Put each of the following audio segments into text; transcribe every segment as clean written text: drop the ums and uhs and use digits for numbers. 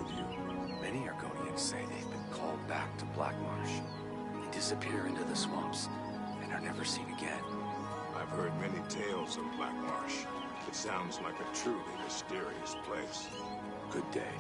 with you? Many Argonians say they've been called back to Blackmarsh. They disappear into the swamps and are never seen again. I've heard many tales of Blackmarsh. It sounds like a truly mysterious place. Good day.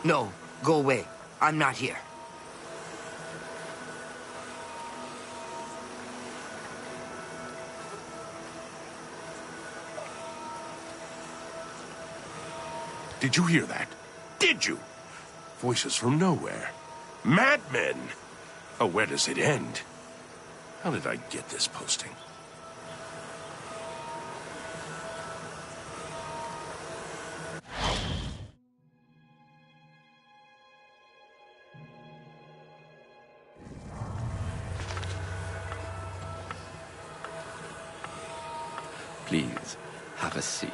No, go away. I'm not here. Did you hear that? Did you? Voices from nowhere. Madmen! Oh, where does it end? How did I get this posting? Please, have a seat.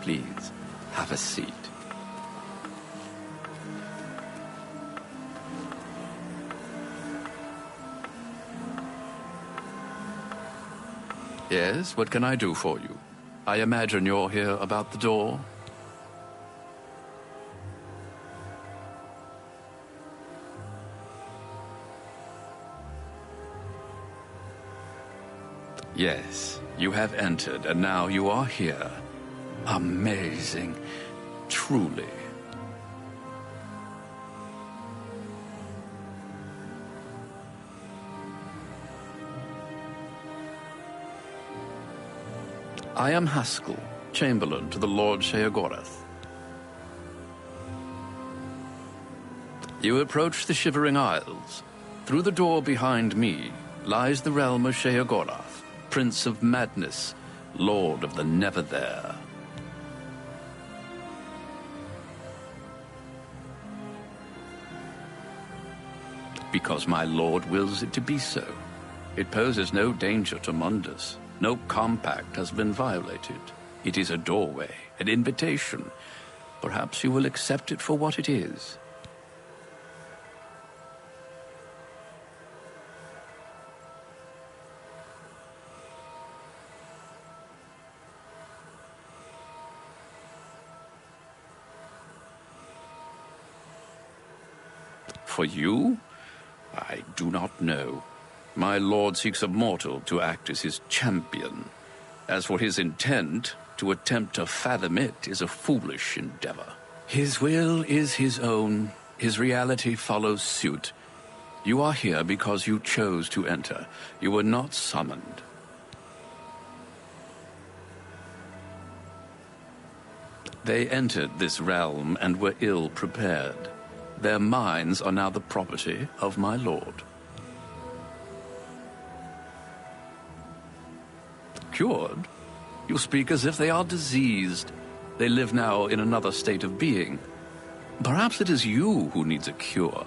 Please, have a seat. Yes, what can I do for you? I imagine you're here about the door. Yes, you have entered, and now you are here. Amazing. Truly. I am Haskell, Chamberlain to the Lord Sheogorath. You approach the Shivering Isles. Through the door behind me lies the realm of Sheogorath, Prince of Madness, Lord of the Never There. Because my lord wills it to be so. It poses no danger to Mundus. No compact has been violated. It is a doorway, an invitation. Perhaps you will accept it for what it is. For you? I do not know. My lord seeks a mortal to act as his champion. As for his intent, to attempt to fathom it is a foolish endeavor. His will is his own. His reality follows suit. You are here because you chose to enter. You were not summoned. They entered this realm and were ill prepared. Their minds are now the property of my lord. Cured? You speak as if they are diseased. They live now in another state of being. Perhaps it is you who needs a cure.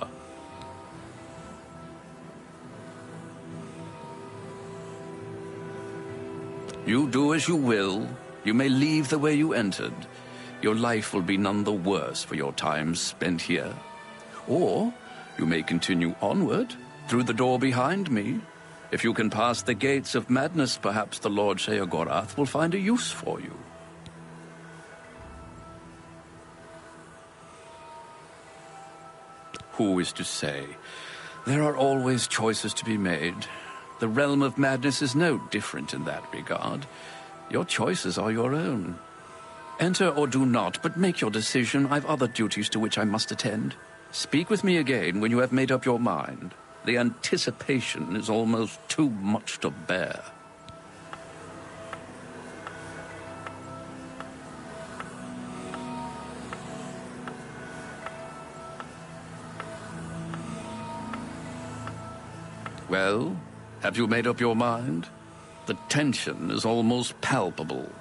You do as you will. You may leave the way you entered. Your life will be none the worse for your time spent here. Or you may continue onward through the door behind me. If you can pass the gates of madness, perhaps the Lord Sheogorath will find a use for you. Who is to say? There are always choices to be made. The realm of madness is no different in that regard. Your choices are your own. Enter or do not, but make your decision. I've other duties to which I must attend. Speak with me again when you have made up your mind. The anticipation is almost too much to bear. Well, have you made up your mind? The tension is almost palpable.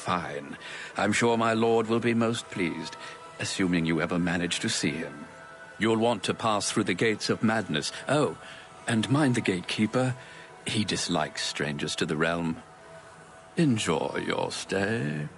Fine. I'm sure my lord will be most pleased, assuming you ever manage to see him. You'll want to pass through the gates of madness. Oh, and mind the gatekeeper. He dislikes strangers to the realm. Enjoy your stay.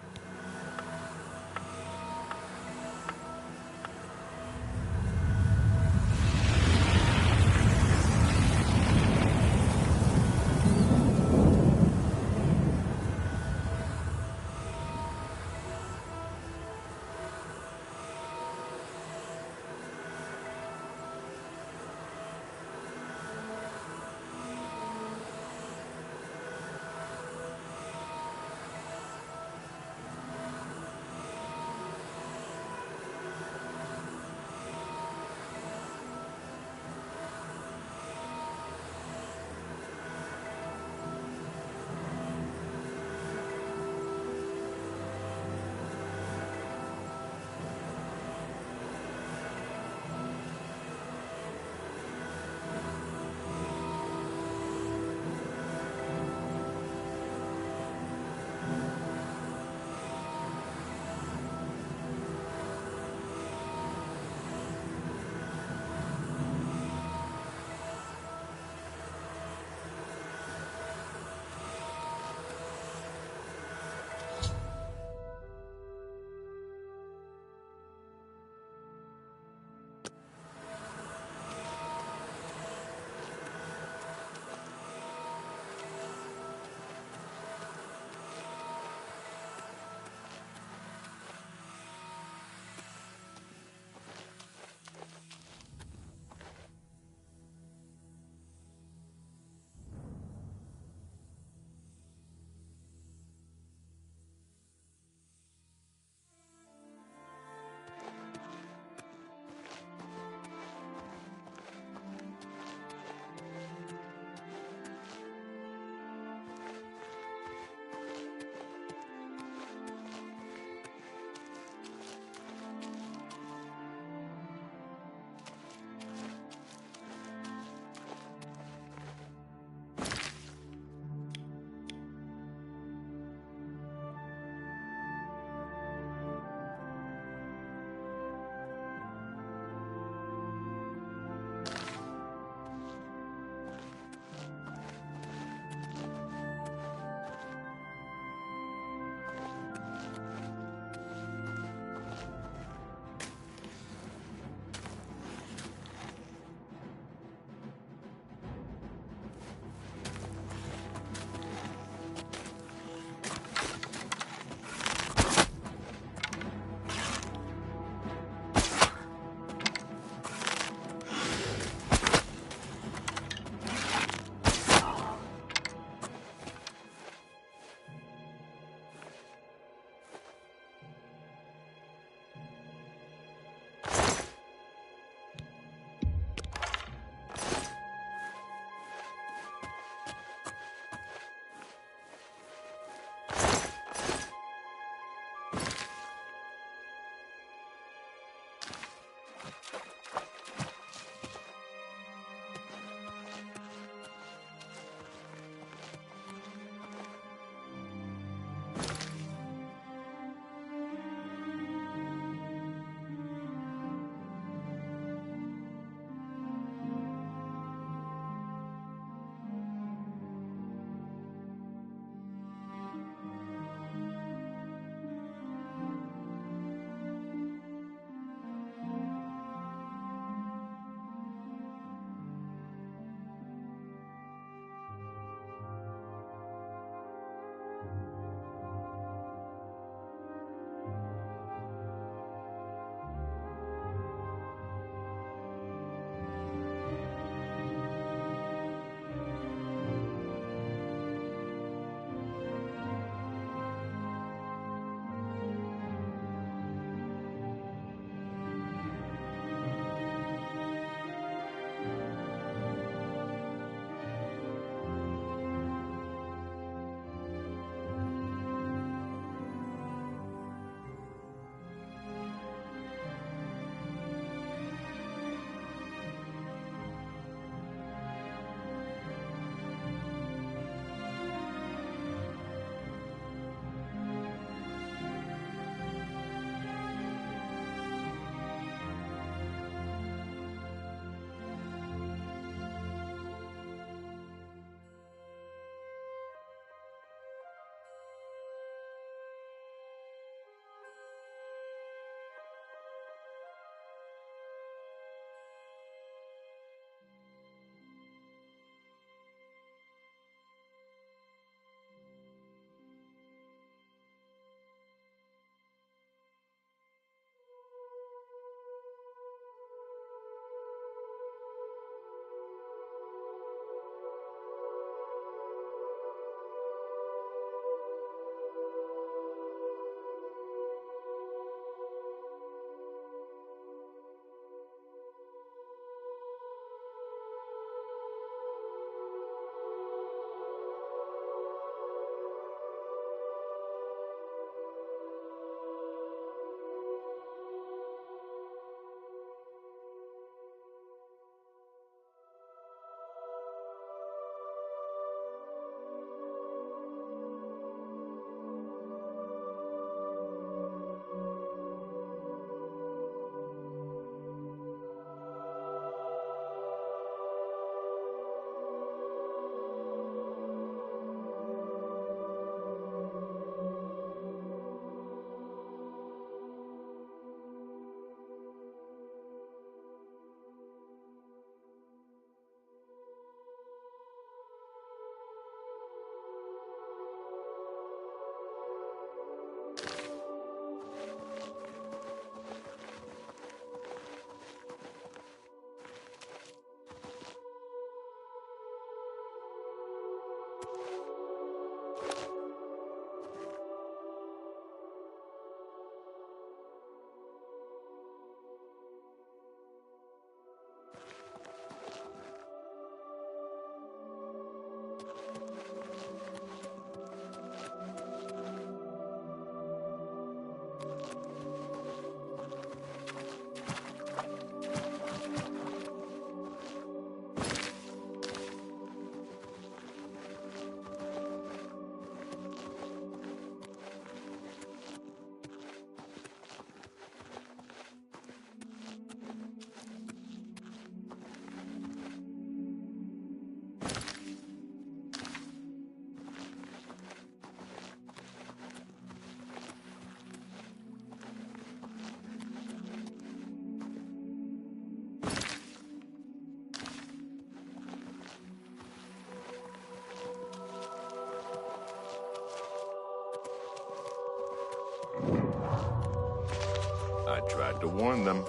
I tried to warn them.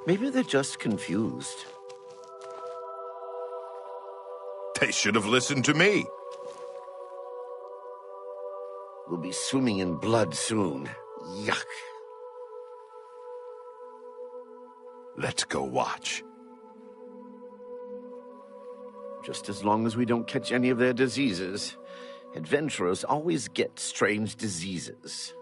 Maybe they're just confused. They should have listened to me. We'll be swimming in blood soon. Yuck. Let's go watch. Just as long as we don't catch any of their diseases. Adventurers always get strange diseases.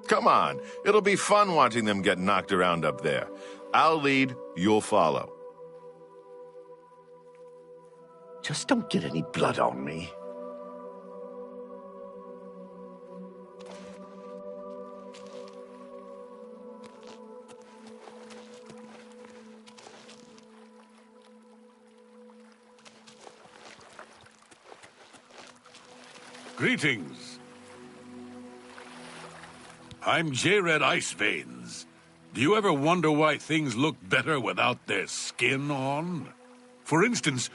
Come on, it'll be fun watching them get knocked around up there. I'll lead, you'll follow. Just don't get any blood on me. Greetings. I'm J-Red Iceveins. Do you ever wonder why things look better without their skin on? For instance,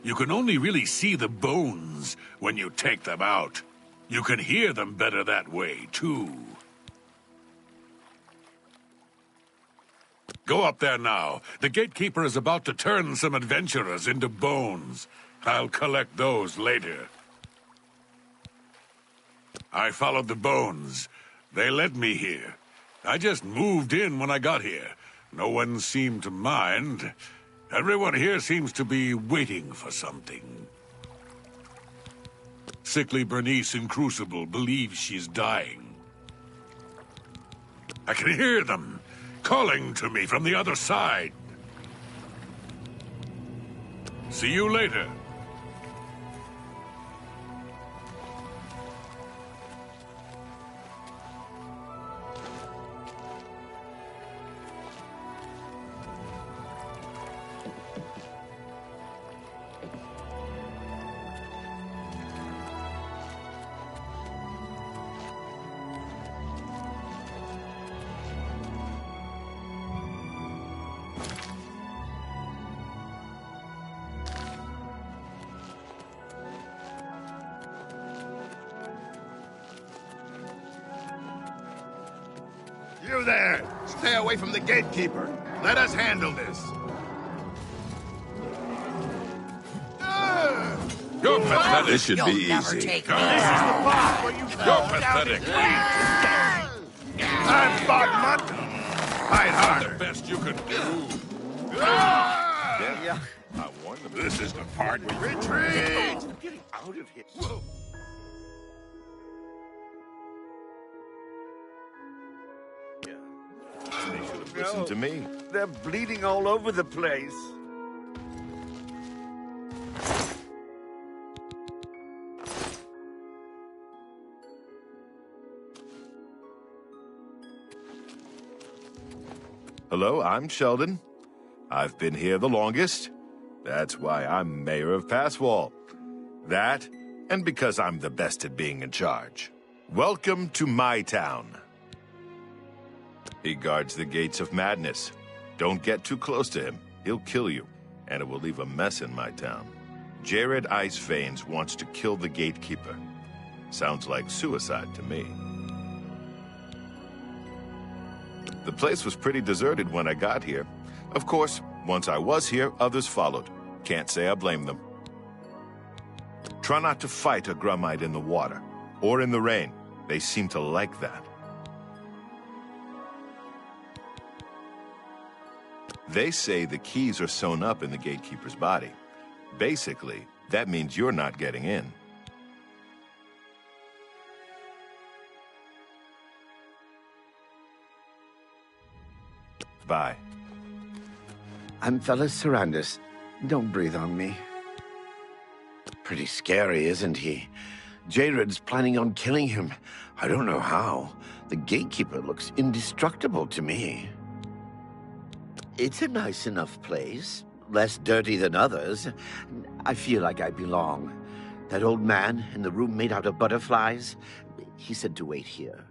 you can only really see the bones when you take them out. You can hear them better that way, too. Go up there now. The gatekeeper is about to turn some adventurers into bones. I'll collect those later. I followed the bones. They led me here. I just moved in when I got here. No one seemed to mind. Everyone here seems to be waiting for something. Sickly Bernice in Crucible believes she's dying. I can hear them calling to me from the other side. See you later. You there! Stay away from the gatekeeper. Let us handle this. You're pathetic. This should You'll be never easy. take me You're pathetic. I'm Bogmut. Fight The harder. best you could do. Yeah. I warned them. This is the part where you Retreat! I'm getting out of here. They should have listened to me. They're bleeding all over the place. Hello, I'm Sheldon. I've been here the longest. That's why I'm mayor of Passwall. That, and because I'm the best at being in charge. Welcome to my town. He guards the gates of madness. Don't get too close to him. He'll kill you, and it will leave a mess in my town. Jared Iceveins wants to kill the gatekeeper. Sounds like suicide to me. The place was pretty deserted when I got here. Of course, Once I was here, others followed. Can't say I blame them. Try not to fight a Grummite in the water, or in the rain. They seem to like that. They say the keys are sewn up in the gatekeeper's body. Basically, that means you're not getting in. Bye. I'm Fellas Sarandis. Don't breathe on me. Pretty scary, isn't he? Jared's planning on killing him. I don't know how. The gatekeeper looks indestructible to me. It's a nice enough place. Less dirty than others. I feel like I belong. That old man in the room made out of butterflies, he said to wait here.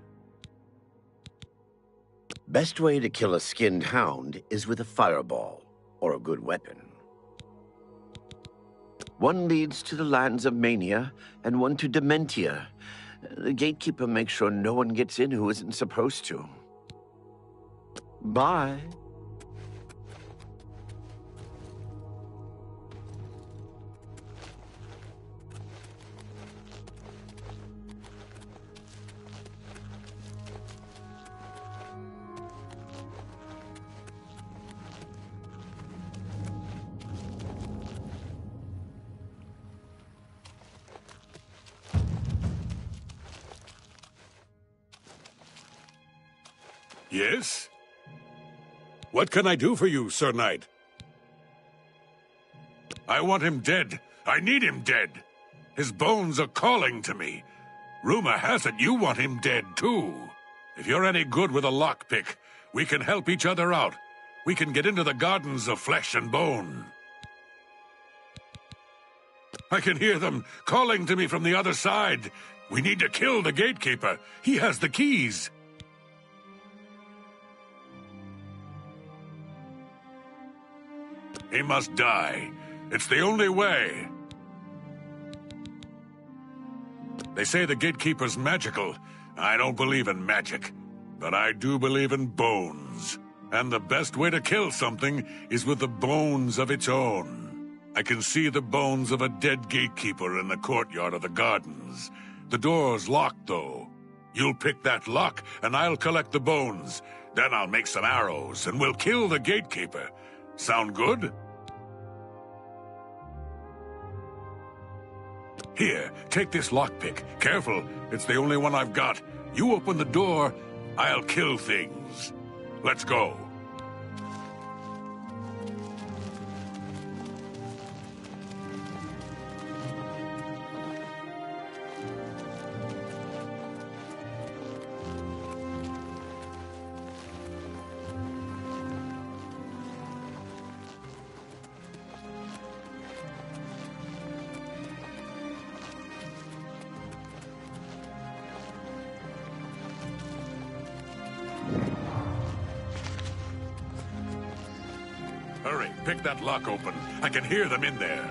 Best way to kill a skinned hound is with a fireball, or a good weapon. One leads to the lands of Mania, and one to Dementia. The gatekeeper makes sure no one gets in who isn't supposed to. Bye. Yes? What can I do for you, Sir Knight? I want him dead. I need him dead. His bones are calling to me. Rumor has it you want him dead, too. If you're any good with a lockpick, we can help each other out. We can get into the gardens of flesh and bone. I can hear them calling to me from the other side. We need to kill the gatekeeper. He has the keys. He must die. It's the only way. They say the gatekeeper's magical. I don't believe in magic, but I do believe in bones. And the best way to kill something is with the bones of its own. I can see the bones of a dead gatekeeper in the courtyard of the gardens. The door's locked, though. You'll pick that lock, and I'll collect the bones. Then I'll make some arrows, and we'll kill the gatekeeper. Sound good? Here, take this lockpick. Careful, it's the only one I've got. You open the door, I'll kill things. Let's go. Hurry, pick that lock open. I can hear them in there.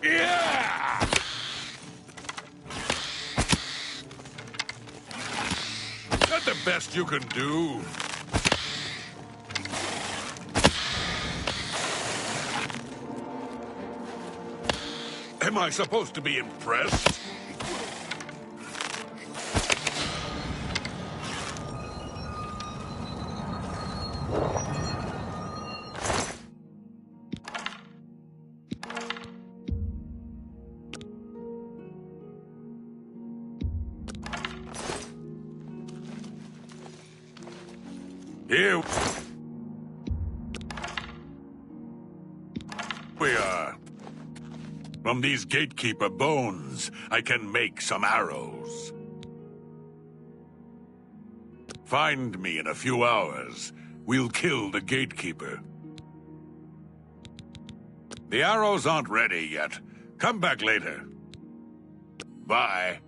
Yeah! Is that the best you can do? Am I supposed to be impressed? Here we are. From these gatekeeper bones, I can make some arrows. Find me in a few hours. We'll kill the gatekeeper. The arrows aren't ready yet. Come back later. Bye.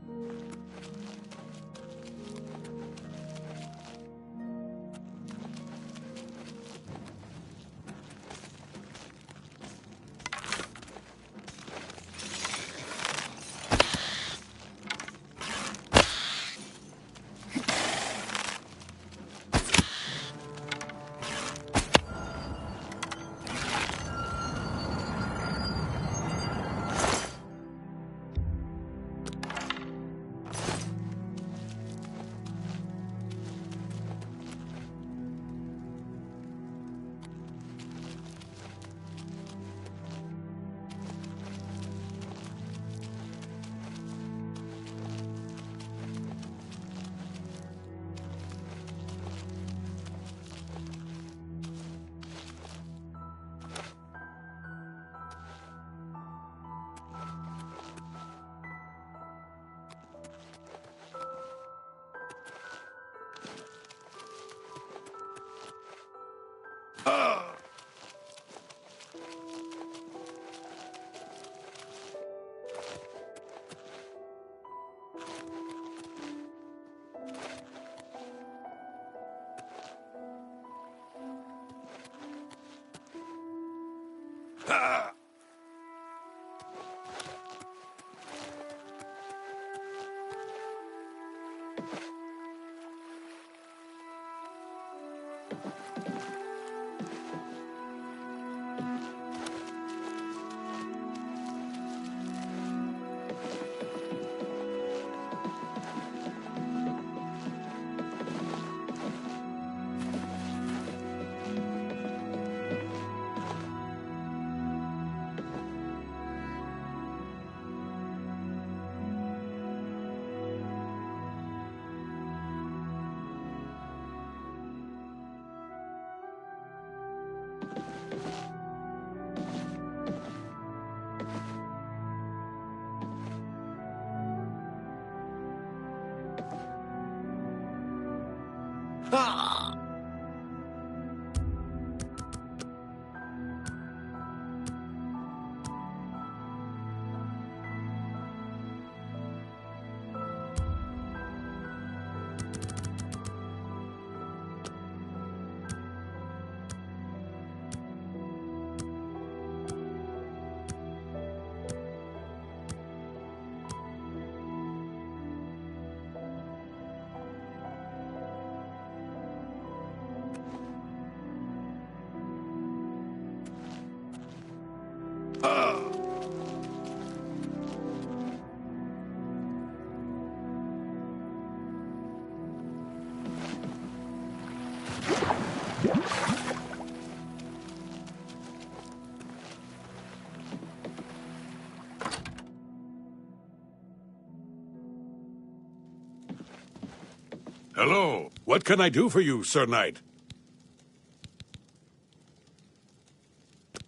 Hello. What can I do for you, Sir Knight?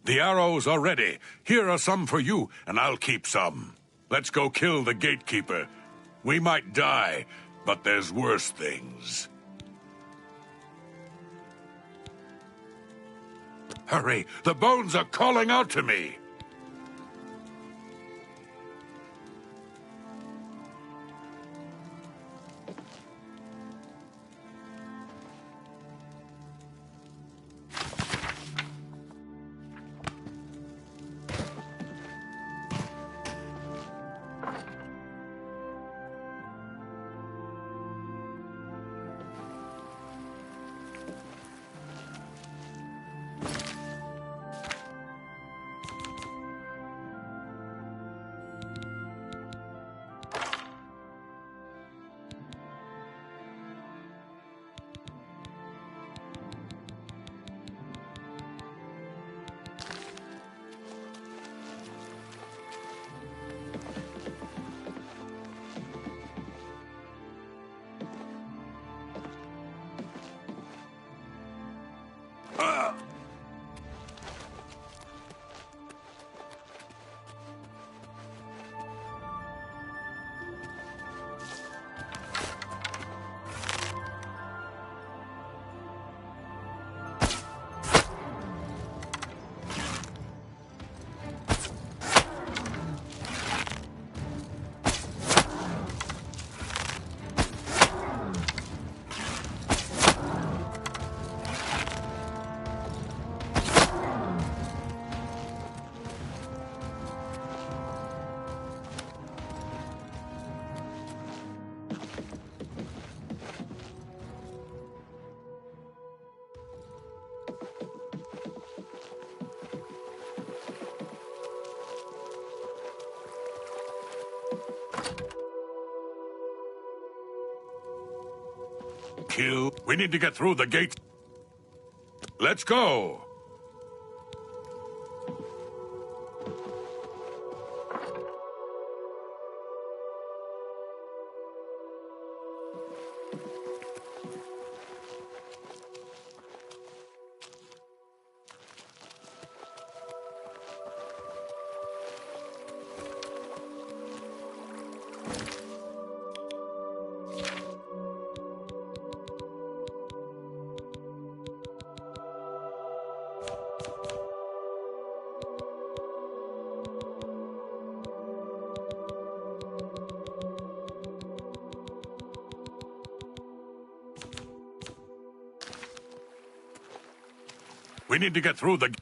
The arrows are ready. Here are some for you, and I'll keep some. Let's go kill the gatekeeper. We might die, but there's worse things. Hurry! The bones are calling out to me! Kill. We need to get through the gate. Let's go. We need to get through the...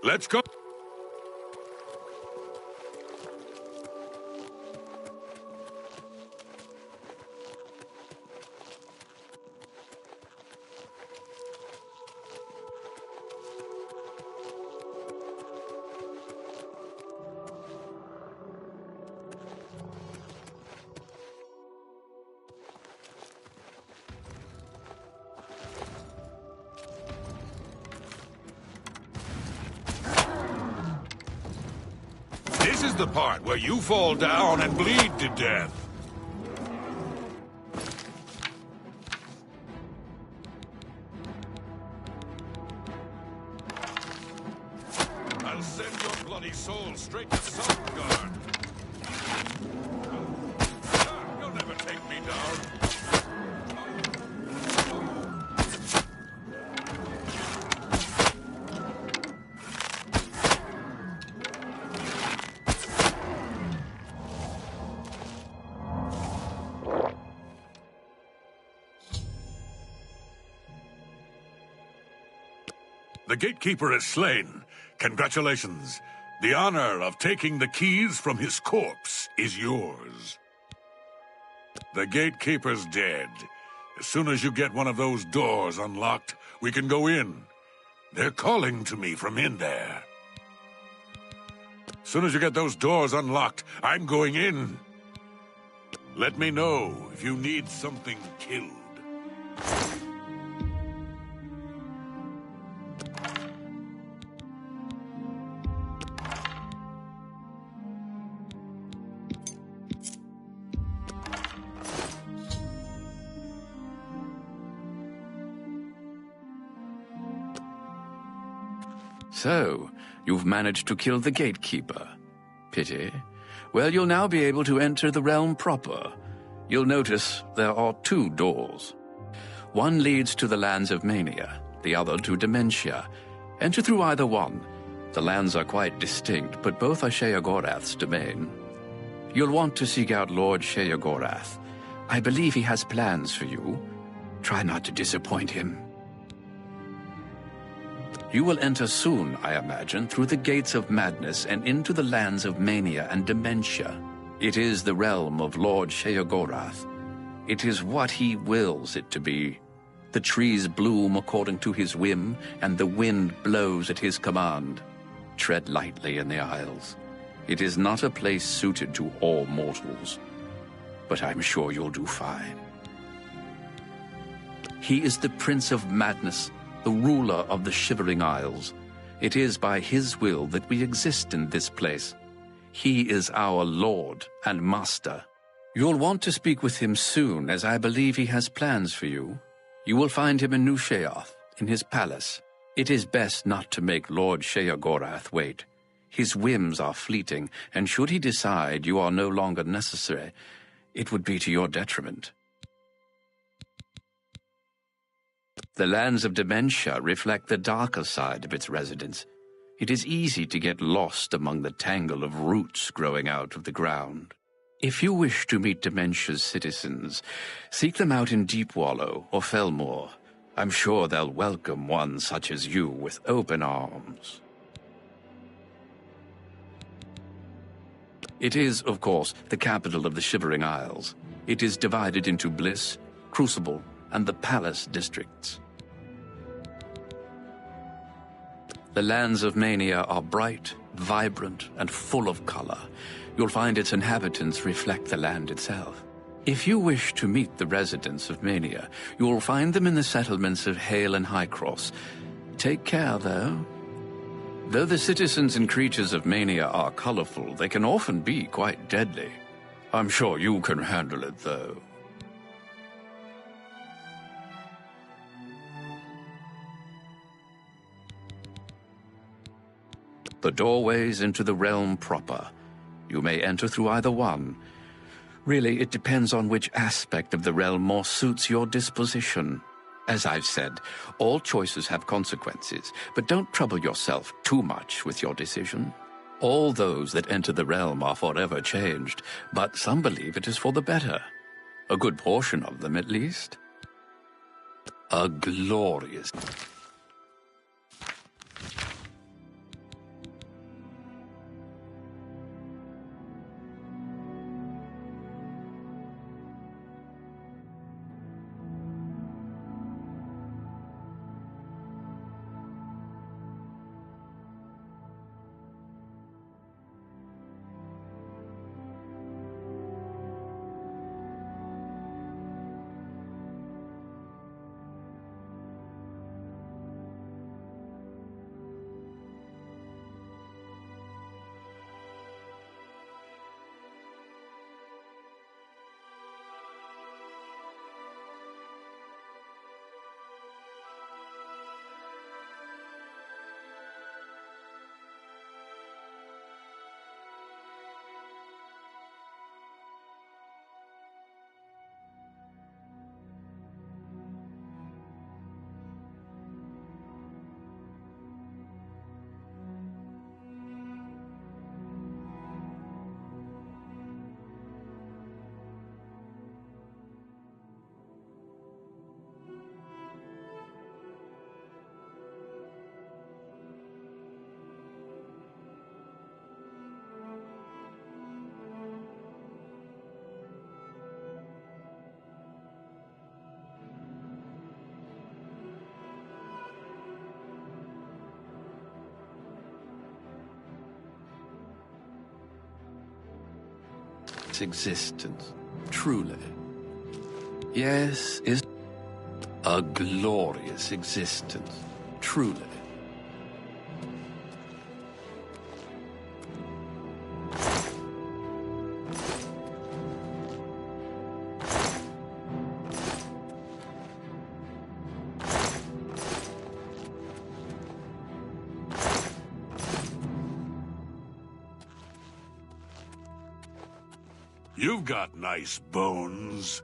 Let's go. This is the part where you fall down and bleed to death. I'll send your bloody soul straight to Sovngarde. You'll never take me down. The gatekeeper is slain. Congratulations. The honor of taking the keys from his corpse is yours. The gatekeeper's dead. As soon as you get one of those doors unlocked, we can go in. They're calling to me from in there. As soon as you get those doors unlocked, I'm going in. Let me know if you need something killed. So, you've managed to kill the gatekeeper. Pity. Well, you'll now be able to enter the realm proper. You'll notice there are 2 doors. One leads to the lands of Mania, the other to Dementia. Enter through either one. The lands are quite distinct, but both are Sheogorath's domain. You'll want to seek out Lord Sheogorath. I believe he has plans for you. Try not to disappoint him. You will enter soon, I imagine, through the gates of madness and into the lands of Mania and Dementia. It is the realm of Lord Sheogorath. It is what he wills it to be. The trees bloom according to his whim, and the wind blows at his command. Tread lightly in the isles. It is not a place suited to all mortals, but I'm sure you'll do fine. He is the Prince of Madness, the ruler of the Shivering Isles. It is by his will that we exist in this place. He is our Lord and Master. You'll want to speak with him soon, as I believe he has plans for you. You will find him in New Sheoth, in his palace. It is best not to make Lord Sheogorath wait. His whims are fleeting, and should he decide you are no longer necessary, it would be to your detriment. The lands of Dementia reflect the darker side of its residents. It is easy to get lost among the tangle of roots growing out of the ground. If you wish to meet Dementia's citizens, seek them out in Deepwallow or Felmore. I'm sure they'll welcome one such as you with open arms. It is, of course, the capital of the Shivering Isles. It is divided into Bliss, Crucible, and the Palace districts. The lands of Mania are bright, vibrant and full of color. You'll find its inhabitants reflect the land itself. If you wish to meet the residents of Mania, you'll find them in the settlements of Hale and Highcross. Take care, though. Though the citizens and creatures of Mania are colorful, they can often be quite deadly. I'm sure you can handle it, though. The doorways into the realm proper. You may enter through either one. Really, it depends on which aspect of the realm more suits your disposition. As I've said, all choices have consequences, but don't trouble yourself too much with your decision. All those that enter the realm are forever changed, but some believe it is for the better. A good portion of them, at least. A glorious... existence, truly. Yes, is a glorious existence, truly. You've got nice bones.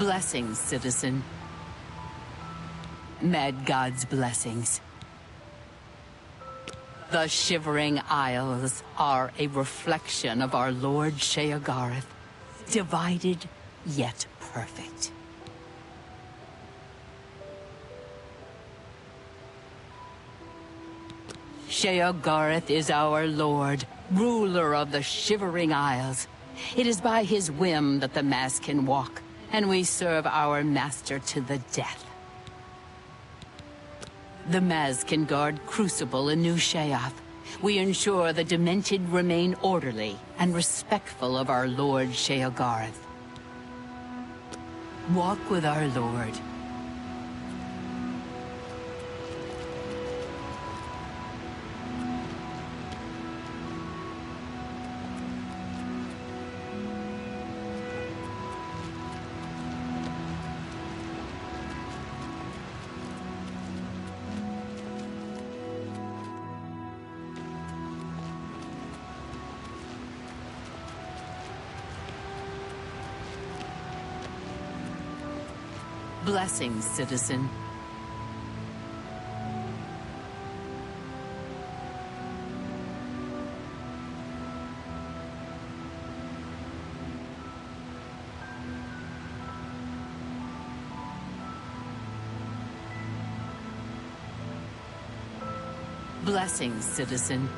Blessings, citizen. Mad God's blessings. The Shivering Isles are a reflection of our Lord Sheogarth, divided yet perfect. Sheogarth is our lord, ruler of the Shivering Isles. It is by his whim that the mask can walk, and we serve our master to the death. The Maz can guard Crucible in New Sheoth. We ensure the Demented remain orderly and respectful of our Lord Sheogarth. Walk with our Lord. Blessings, citizen. Blessings, citizen.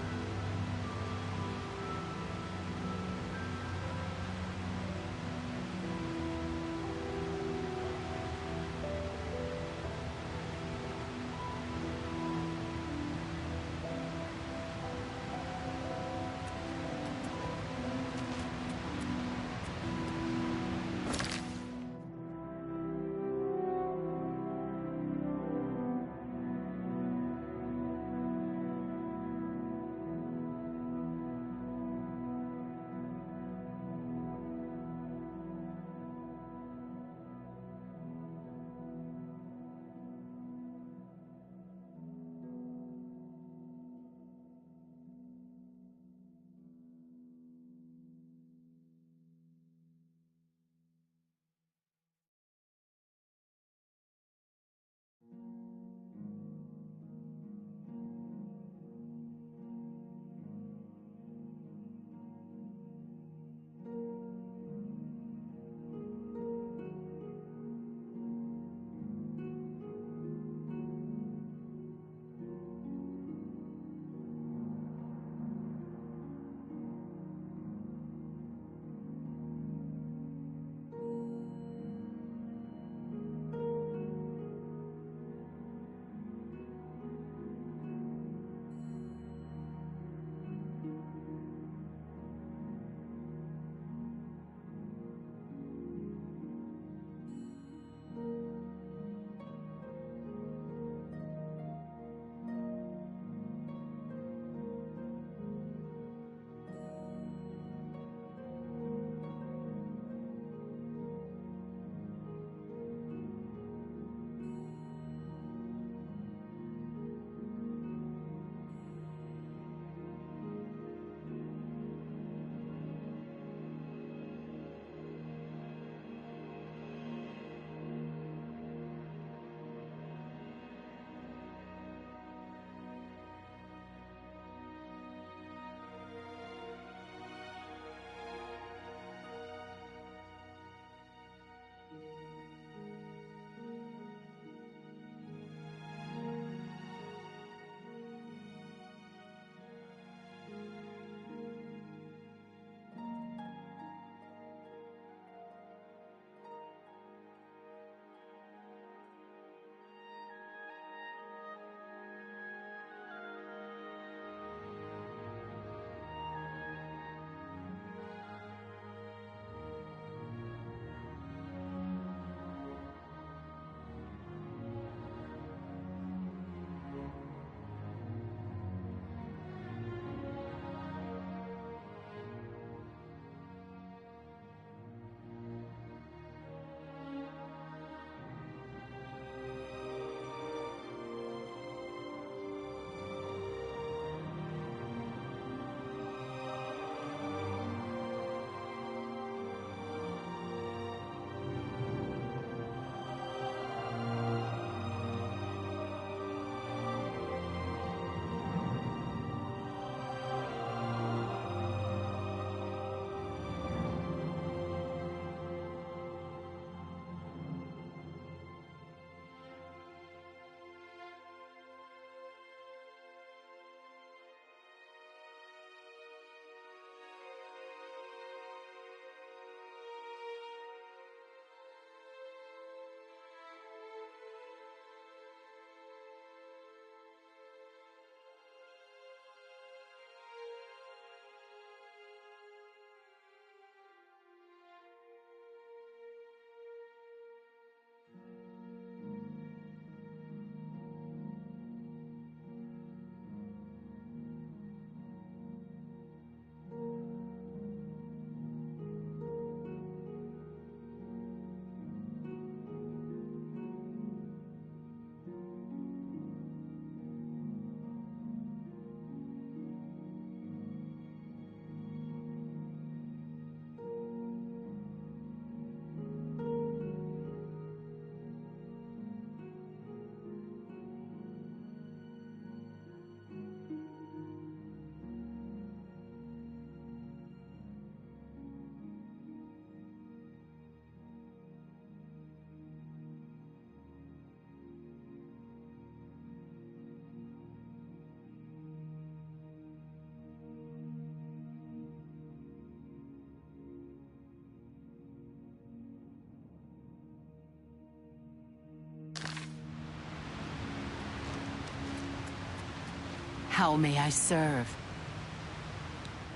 How may I serve?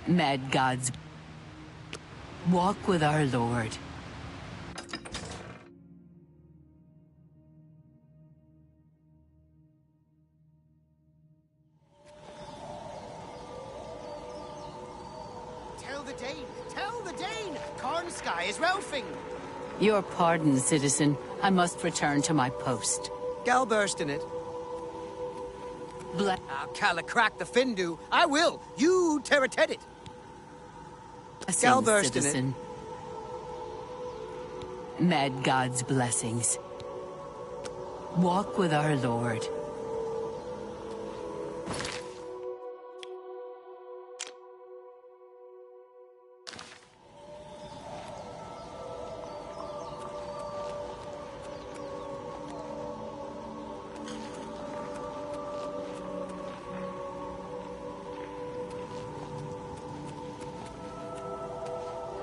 Mad gods, walk with our Lord. Tell the Dane! Tell the Dane! Cornsky is Ralphing! Your pardon, citizen. I must return to my post. Galburst in it. I'll crack the Findu. I will. You terrated it. Galburst in it. Citizen. Mad God's blessings. Walk with our Lord.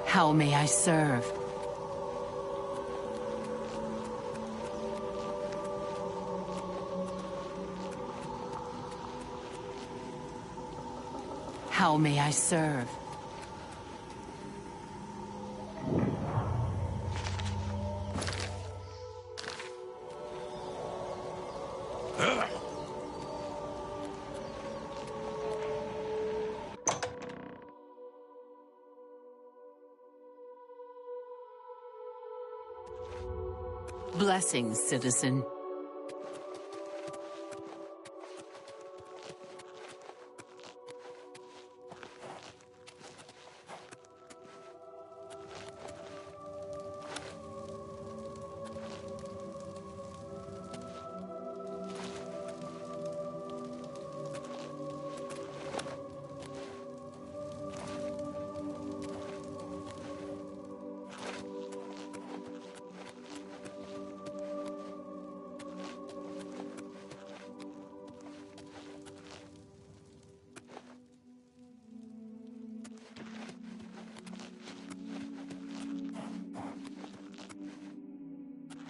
How may I serve? How may I serve? Blessings, citizen.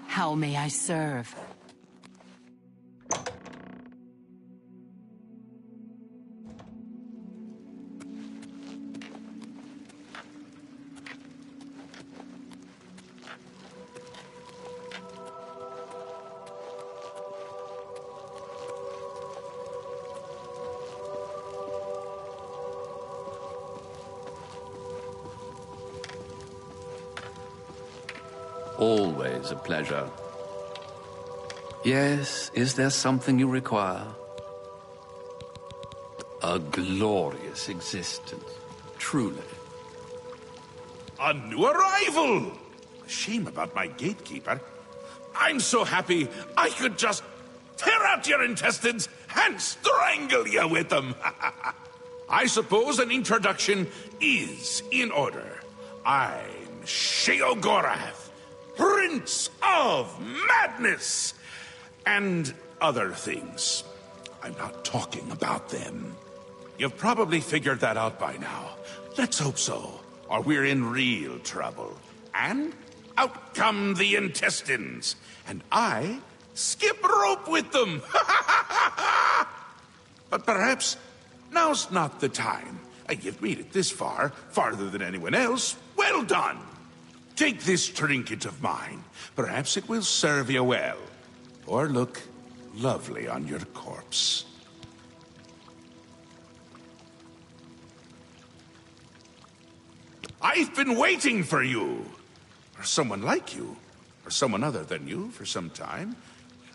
How may I serve? Always a pleasure. Yes, is there something you require? A glorious existence, truly. A new arrival! Shame about my gatekeeper. I'm so happy I could just tear out your intestines and strangle you with them. I suppose an introduction is in order. I'm Sheogorath, Prince of Madness, and other things. I'm not talking about them. You've probably figured that out by now. Let's hope so, or we're in real trouble. And out come the intestines, and I skip rope with them. But perhaps now's not the time. You've made it this far, farther than anyone else. Well done. Take this trinket of mine. Perhaps it will serve you well, or look lovely on your corpse. I've been waiting for you, or someone like you, or someone other than you for some time.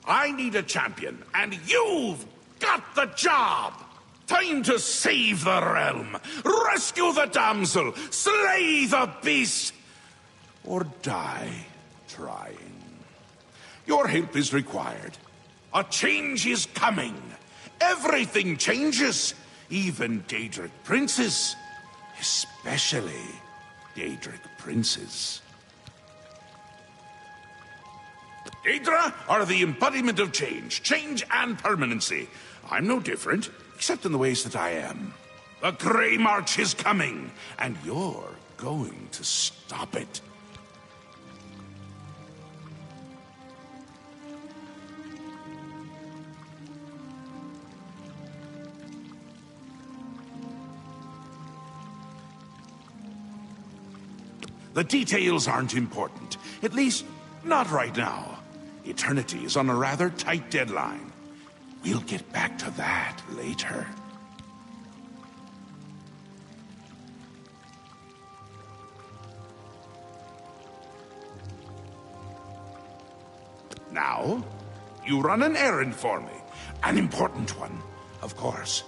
I need a champion, and you've got the job! Time to save the realm, rescue the damsel, slay the beast, or die trying. Your help is required. A change is coming. Everything changes, even Daedric princes, especially Daedric princes. Daedra are the embodiment of change and permanency. I'm no different, except in the ways that I am. The Grey March is coming, and you're going to stop it. The details aren't important. At least, not right now. Eternity is on a rather tight deadline. We'll get back to that later. Now, you run an errand for me. An important one, of course.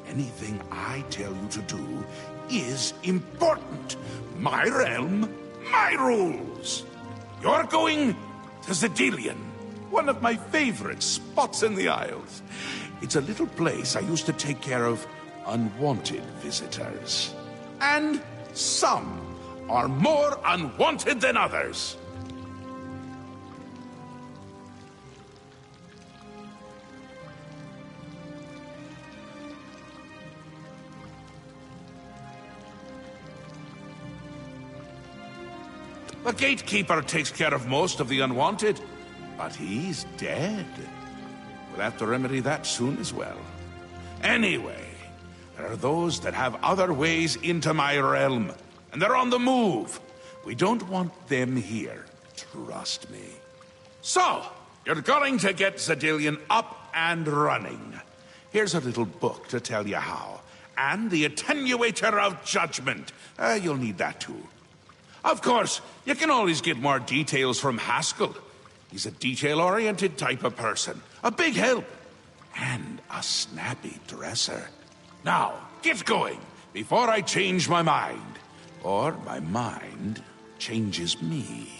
Anything I tell you to do is important. My realm, my rules. You're going to Zedilian, one of my favorite spots in the Isles. It's a little place I used to take care of unwanted visitors. And some are more unwanted than others. The gatekeeper takes care of most of the unwanted, but he's dead. We'll have to remedy that soon as well. Anyway, there are those that have other ways into my realm, and they're on the move. We don't want them here, trust me. So, you're going to get Zedilian up and running. Here's a little book to tell you how. And the Attenuator of Judgment. You'll need that too. Of course, you can always get more details from Haskell. He's a detail-oriented type of person. A big help. And a snappy dresser. Now, get going, before I change my mind. Or my mind changes me.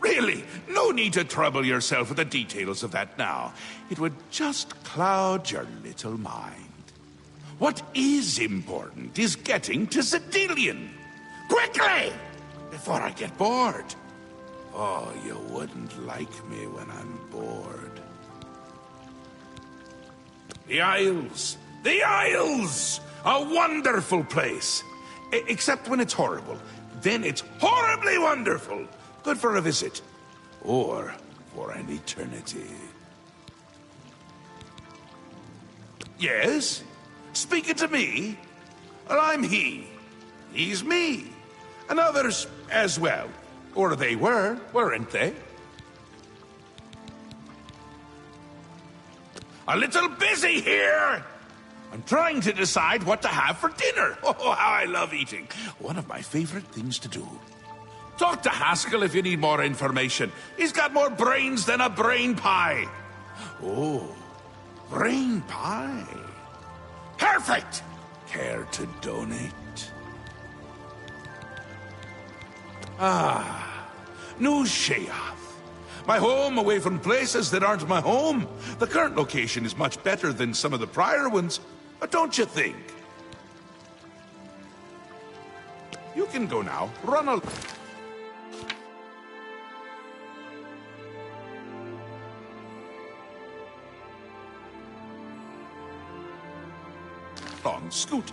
Really, no need to trouble yourself with the details of that now. It would just cloud your little mind. What is important is getting to Zedilian. Quickly! Before I get bored. Oh, you wouldn't like me when I'm bored. The Isles! The Isles! A wonderful place! Except when it's horrible. Then it's horribly wonderful! Good for a visit. Or for an eternity. Yes? Speaking to me? Well, I'm he. He's me. And others as well. Or they were, weren't they? A little busy here! I'm trying to decide what to have for dinner. Oh, how I love eating. One of my favorite things to do. Talk to Haskell if you need more information. He's got more brains than a brain pie. Oh, brain pie. Perfect! Care to donate? New Sheath. My home away from places that aren't my home. The current location is much better than some of the prior ones, but don't you think? You can go now. Run a... long scoot.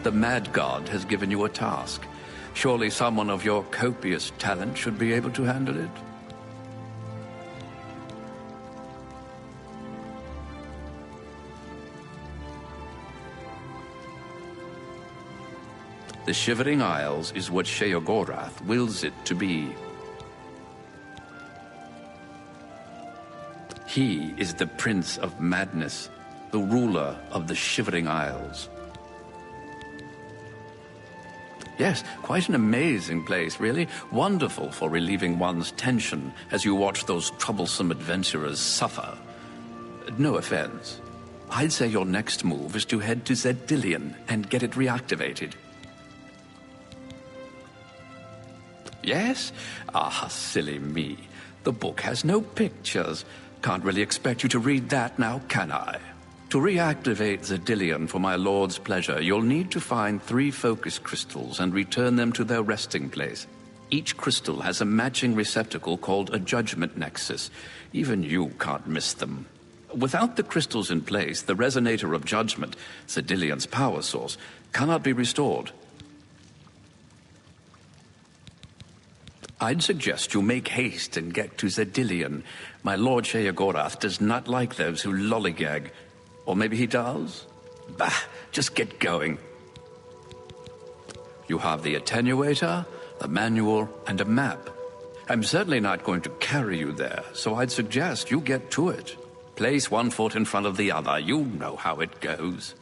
The Mad God has given you a task. Surely someone of your copious talent should be able to handle it. The Shivering Isles is what Sheogorath wills it to be. He is the Prince of Madness, the ruler of the Shivering Isles. Yes, quite an amazing place, really. Wonderful for relieving one's tension as you watch those troublesome adventurers suffer. No offense. I'd say your next move is to head to Zedilian and get it reactivated. Yes? Ah, silly me. The book has no pictures. Can't really expect you to read that now, can I? To reactivate Zedilian for my lord's pleasure, you'll need to find 3 focus crystals and return them to their resting place. Each crystal has a matching receptacle called a judgment nexus. Even you can't miss them. Without the crystals in place, the resonator of judgment, Zedilian's power source, cannot be restored. I'd suggest you make haste and get to Zedilian. My Lord Sheogorath does not like those who lollygag. Or maybe he does? Bah, just get going. You have the attenuator, the manual, and a map. I'm certainly not going to carry you there, so I'd suggest you get to it. Place one foot in front of the other. You know how it goes.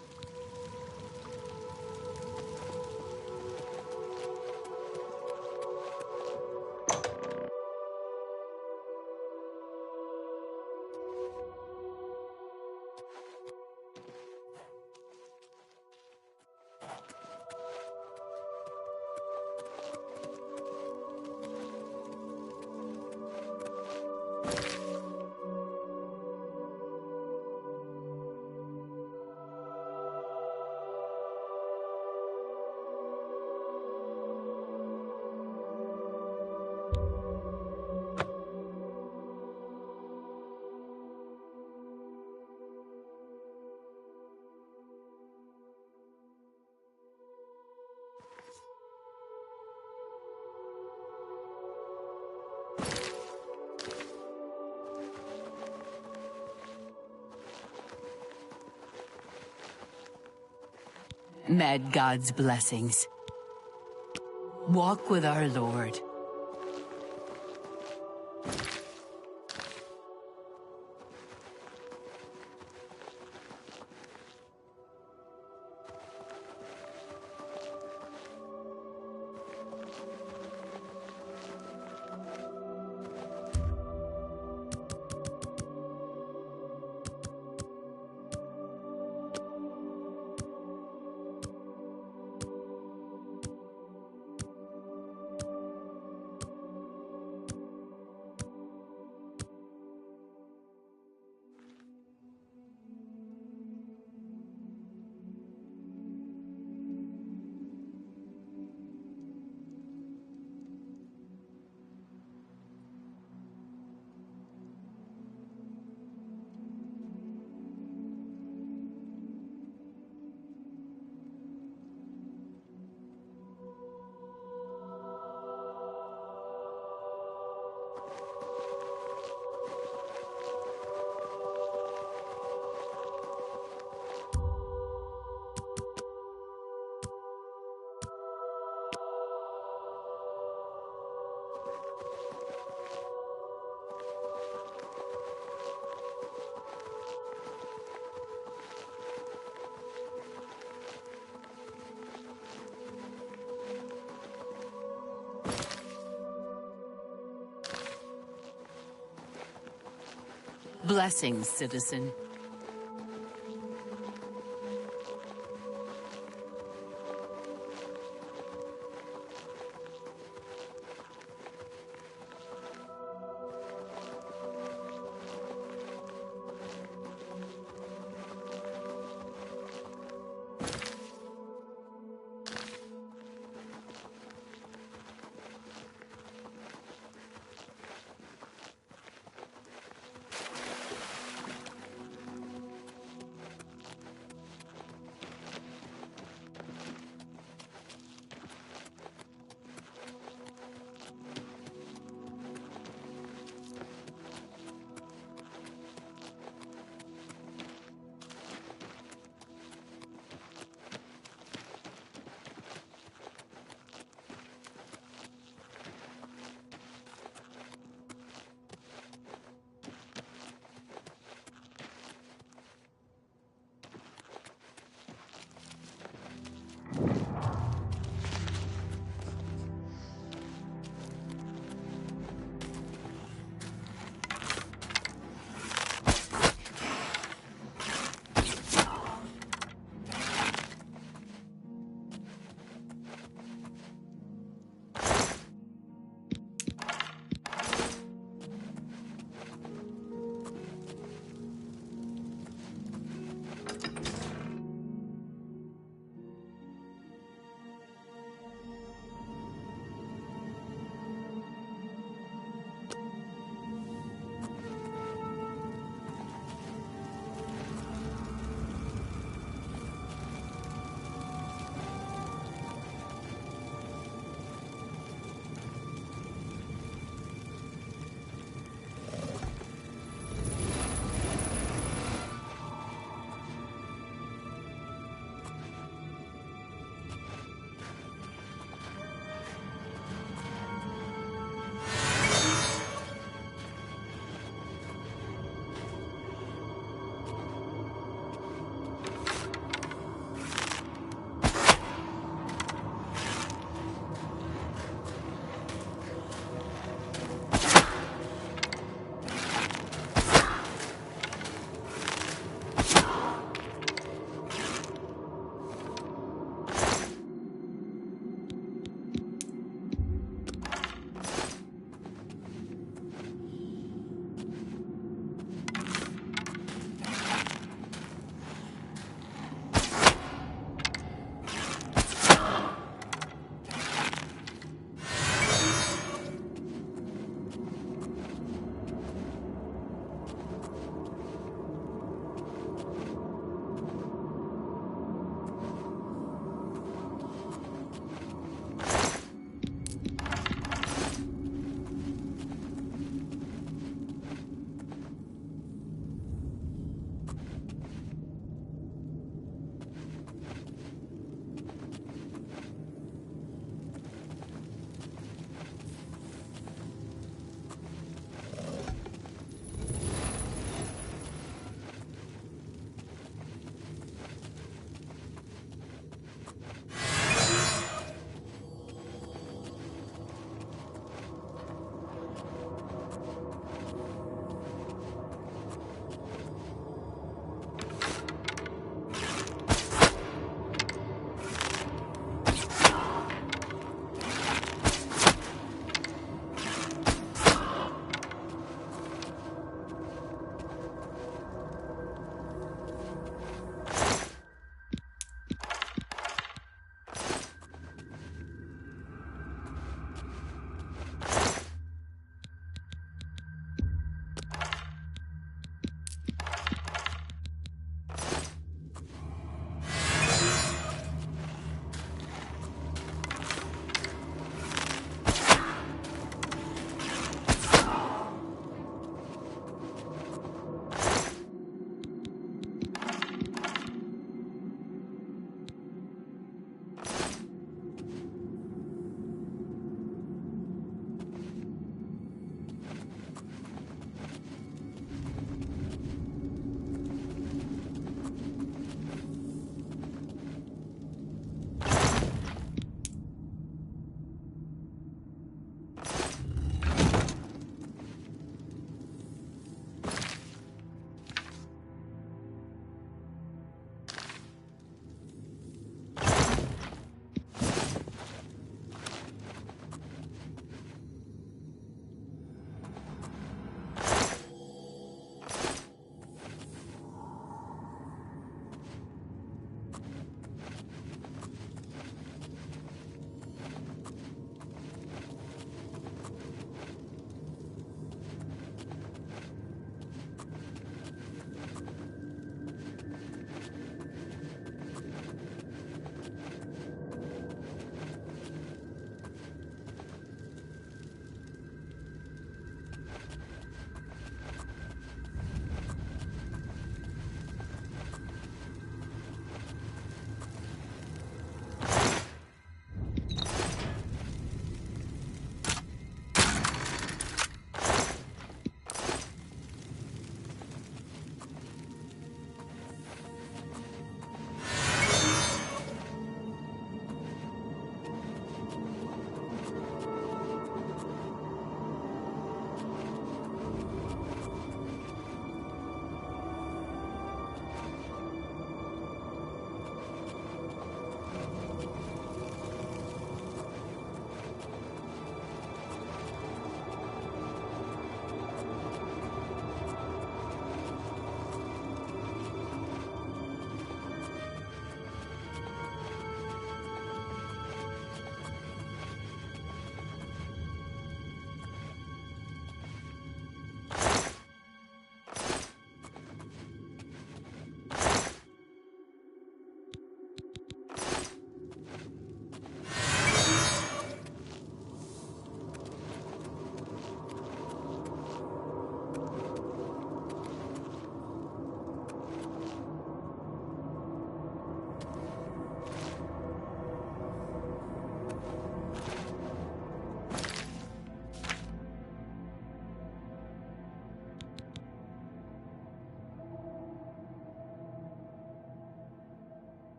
Mad God's blessings. Walk with our Lord. Blessings, citizen.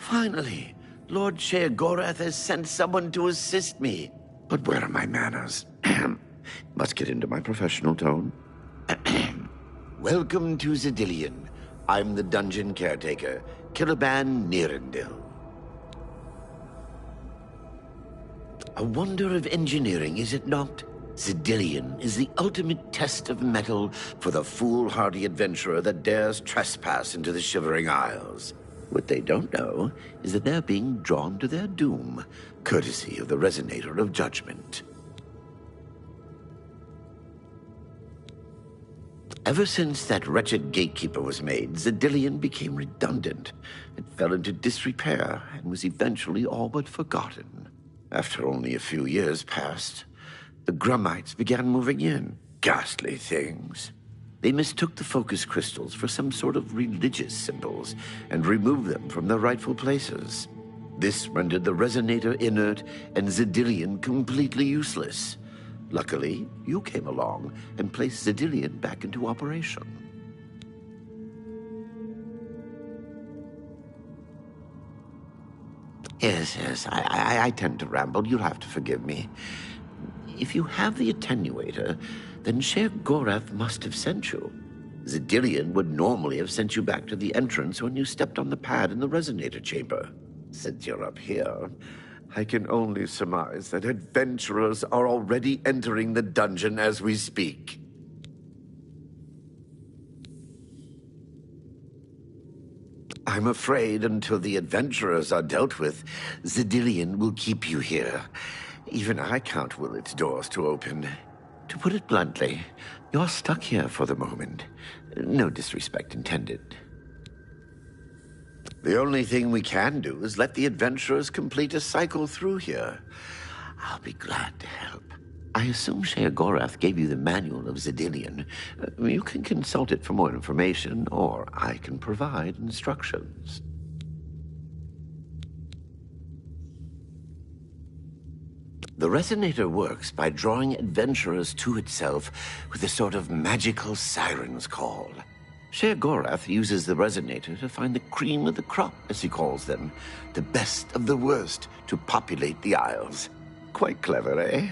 Finally, Lord Sheogorath has sent someone to assist me. But where are my manners? Must get into my professional tone. Welcome to Zidillion. I'm the dungeon caretaker, Killaban Nirendil. A wonder of engineering, is it not? Zidillion is the ultimate test of mettle for the foolhardy adventurer that dares trespass into the Shivering Isles. What they don't know is that they're being drawn to their doom, courtesy of the Resonator of Judgment. Ever since that wretched gatekeeper was made, Zidillion became redundant. It fell into disrepair and was eventually all but forgotten. After only a few years passed, the Grummites began moving in. Ghastly things. They mistook the focus crystals for some sort of religious symbols and removed them from their rightful places. This rendered the Resonator inert and Zidillion completely useless. Luckily, you came along and placed Zidillion back into operation. Yes, I tend to ramble. You'll have to forgive me. If you have the attenuator, then Sheogorath must have sent you. Zidillion would normally have sent you back to the entrance when you stepped on the pad in the Resonator chamber. Since you're up here, I can only surmise that adventurers are already entering the dungeon as we speak. I'm afraid until the adventurers are dealt with, Zidillion will keep you here. Even I can't will its doors to open. To put it bluntly, you're stuck here for the moment. No disrespect intended. The only thing we can do is let the adventurers complete a cycle through here. I'll be glad to help. I assume Sheogorath gave you the manual of Zidillion. You can consult it for more information, or I can provide instructions. The Resonator works by drawing adventurers to itself with a sort of magical siren's call. Sheogorath uses the Resonator to find the cream of the crop, as he calls them, the best of the worst, to populate the Isles. Quite clever, eh?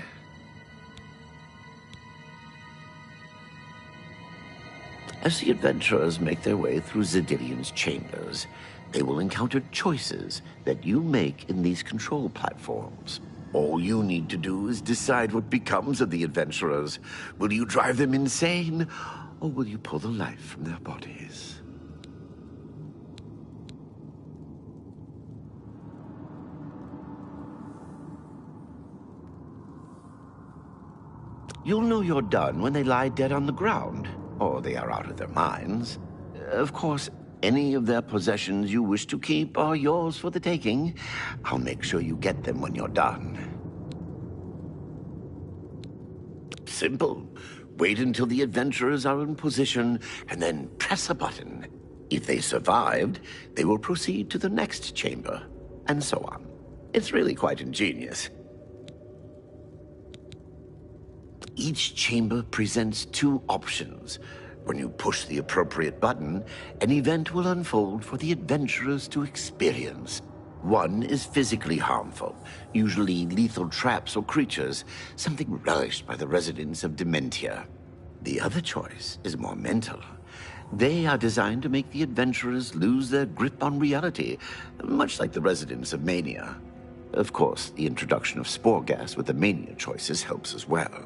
As the adventurers make their way through Zidillion's chambers, they will encounter choices that you make in these control platforms. All you need to do is decide what becomes of the adventurers. Will you drive them insane, or will you pull the life from their bodies? You'll know you're done when they lie dead on the ground, or they are out of their minds. Of course, any of their possessions you wish to keep are yours for the taking. I'll make sure you get them when you're done. Simple. Wait until the adventurers are in position, and then press a button. If they survived, they will proceed to the next chamber, and so on. It's really quite ingenious. Each chamber presents two options. When you push the appropriate button, an event will unfold for the adventurers to experience. One is physically harmful, usually lethal traps or creatures, something relished by the residents of Dementia. The other choice is more mental. They are designed to make the adventurers lose their grip on reality, much like the residents of Mania. Of course, the introduction of spore gas with the Mania choices helps as well.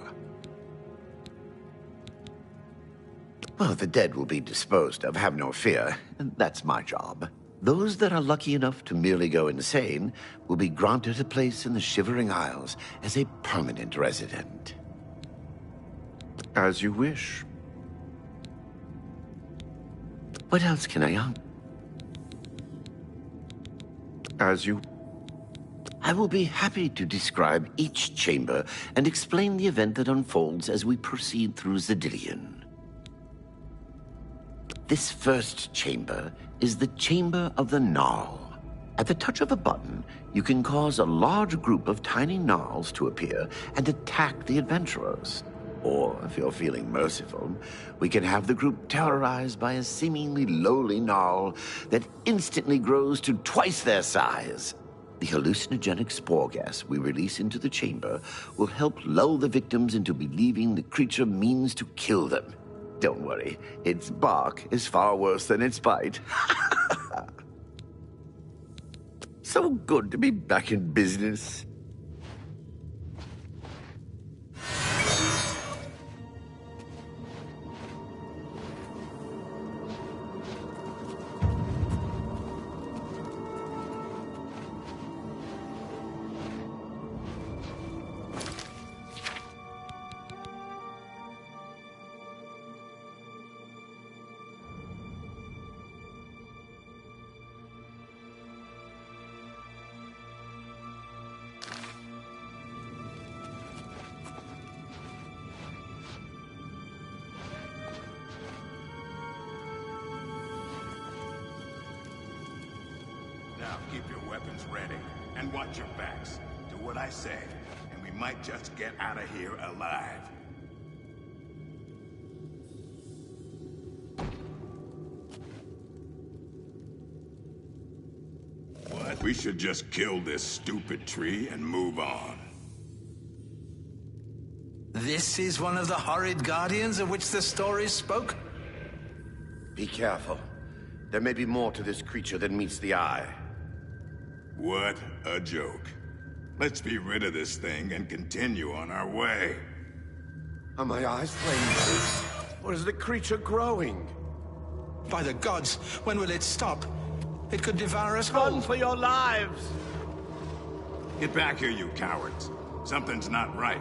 Well, the dead will be disposed of, have no fear. That's my job. Those that are lucky enough to merely go insane will be granted a place in the Shivering Isles as a permanent resident. As you wish. What else can I As you... I will be happy to describe each chamber and explain the event that unfolds as we proceed through Zidillion. This first chamber is the Chamber of the Gnarl. At the touch of a button, you can cause a large group of tiny gnarls to appear and attack the adventurers. Or, if you're feeling merciful, we can have the group terrorized by a seemingly lowly gnoll that instantly grows to twice their size. The hallucinogenic spore gas we release into the chamber will help lull the victims into believing the creature means to kill them. Don't worry, its bark is far worse than its bite. So good to be back in business. Now keep your weapons ready, and watch your backs. Do what I say, and we might just get out of here alive. What? We should just kill this stupid tree and move on. This is one of the horrid guardians of which the stories spoke? Be careful. There may be more to this creature than meets the eye. What a joke. Let's be rid of this thing and continue on our way. Are my eyes playing tricks? Or is the creature growing? By the gods, when will it stop? It could devour us whole. Run for your lives! Get back here, you cowards. Something's not right.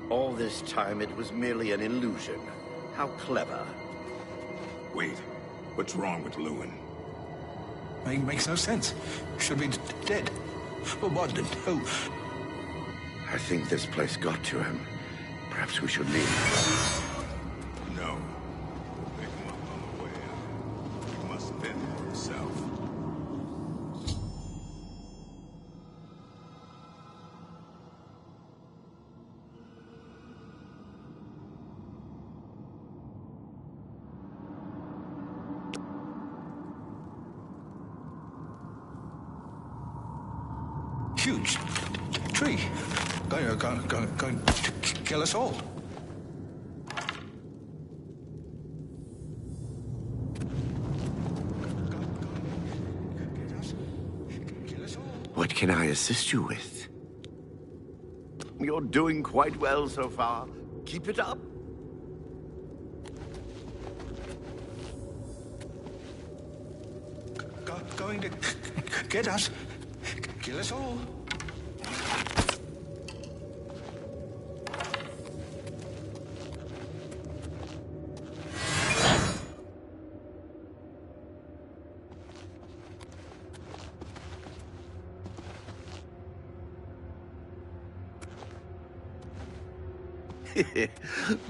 All this time it was merely an illusion. How clever. Wait, what's wrong with Lewin? Makes no sense. Should be dead. But what? Oh. I think this place got to him. Perhaps we should leave. No. We'll pick him up on the way out. He must fend for himself. Huge tree. Going to kill us all. What can I assist you with? You're doing quite well so far. Keep it up. Going to get us. Kill us all.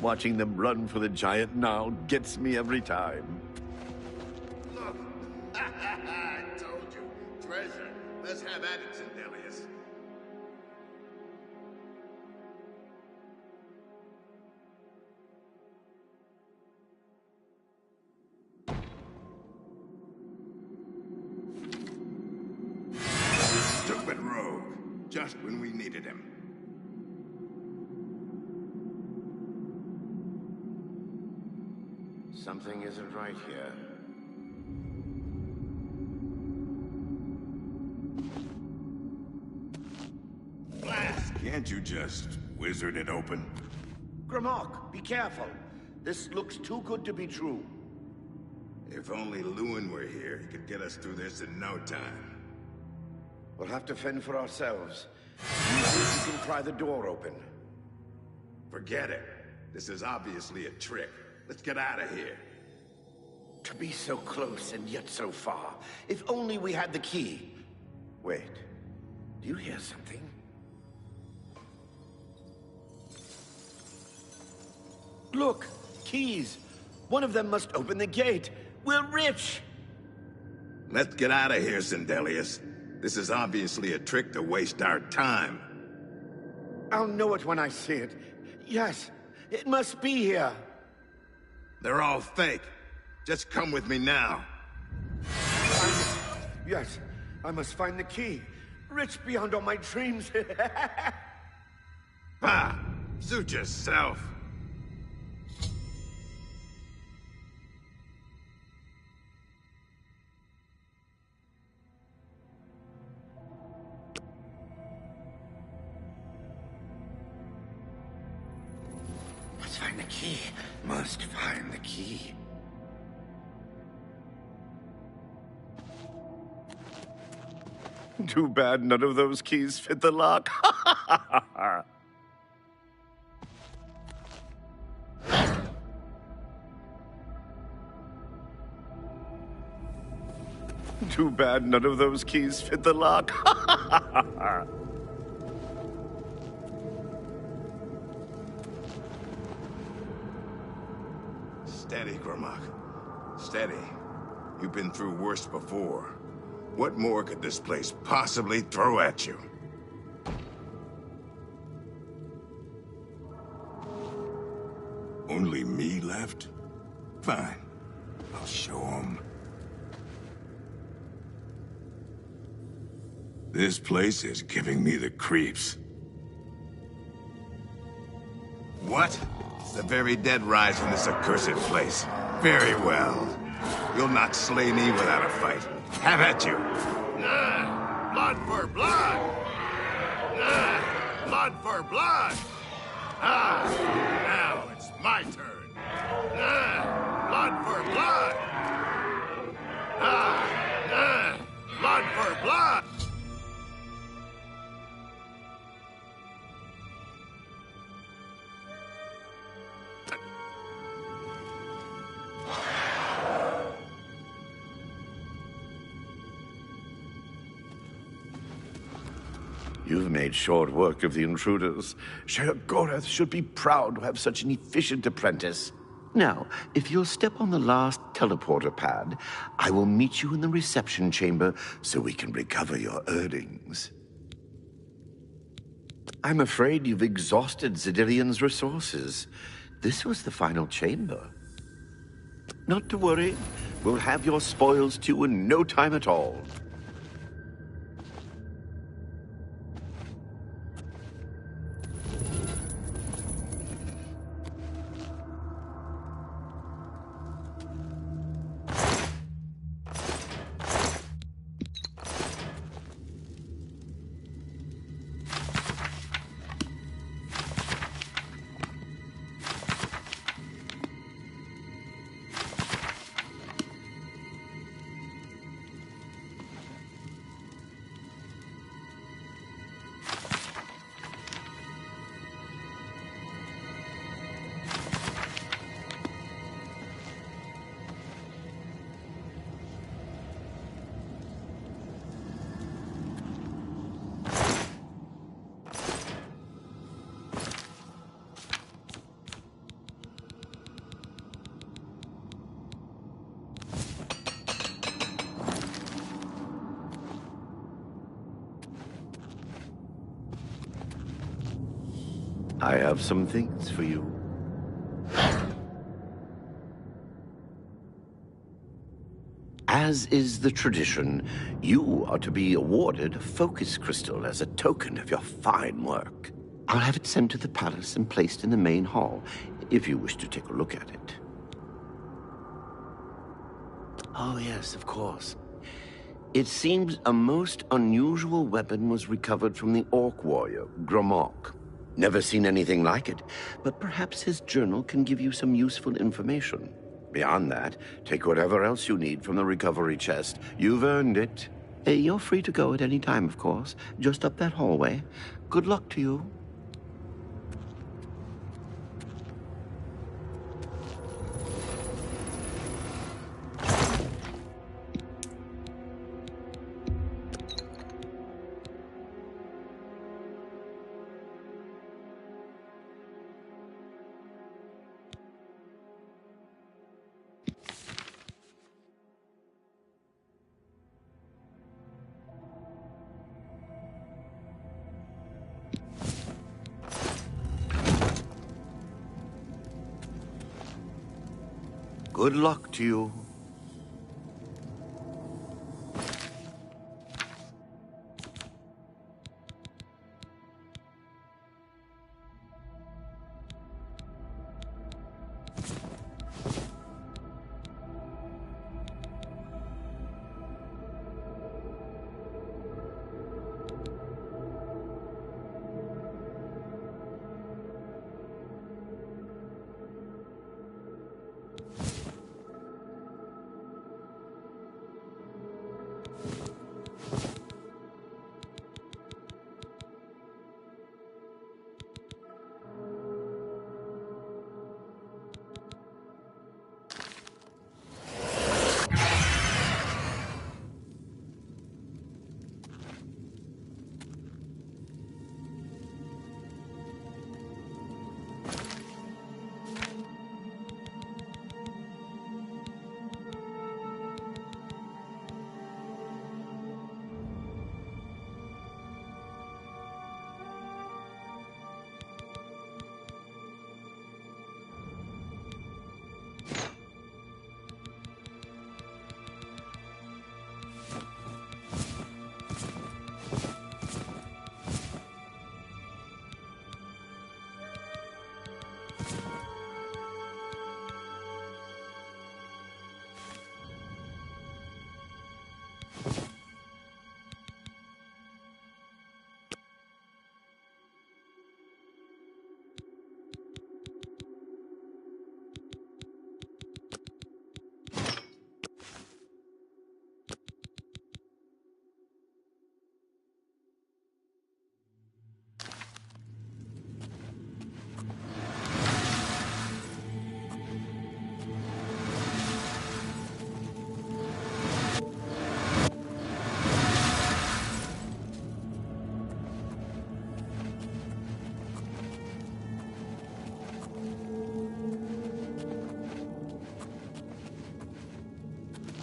Watching them run for the giant now gets me every time. Look! I told you. Treasure. Let's have at it, Zendelius. Stupid rogue. Just when we needed him. Something isn't right here. Blast! Can't you just wizard it open? Grimok, be careful. This looks too good to be true. If only Lewin were here, he could get us through this in no time. We'll have to fend for ourselves. You think you can pry the door open? Forget it. This is obviously a trick. Let's get out of here. To be so close and yet so far. If only we had the key. Wait. Do you hear something? Look! Keys! One of them must open the gate. We're rich! Let's get out of here, Zendelius. This is obviously a trick to waste our time. I'll know it when I see it. Yes, it must be here. They're all fake. Just come with me now. Yes, I must find the key. Rich beyond all my dreams. Bah! Suit yourself. Must find the key. Must find the key. Too bad none of those keys fit the lock. Too bad none of those keys fit the lock. Steady, Grimlock. Steady. You've been through worse before. What more could this place possibly throw at you? Only me left? Fine. I'll show 'em. This place is giving me the creeps. What? The very dead rise in this accursed place. Very well. You'll not slay me without a fight. Have at you. Nah, blood for blood. Nah, blood for blood. Ah, now it's my turn. Nah, blood for blood. Ah, nah, blood for blood. You've made short work of the intruders. Sheogorath should be proud to have such an efficient apprentice. Now, if you'll step on the last teleporter pad, I will meet you in the reception chamber so we can recover your earnings. I'm afraid you've exhausted Zidilion's resources. This was the final chamber. Not to worry. We'll have your spoils too in no time at all. I have some things for you. As is the tradition, you are to be awarded a focus crystal as a token of your fine work. I'll have it sent to the palace and placed in the main hall, if you wish to take a look at it. Oh yes, of course. It seems a most unusual weapon was recovered from the orc warrior, Gromok. Never seen anything like it, but perhaps his journal can give you some useful information. Beyond that, take whatever else you need from the recovery chest. You've earned it. You're free to go at any time, of course. Just up that hallway. Good luck to you. Good luck to you.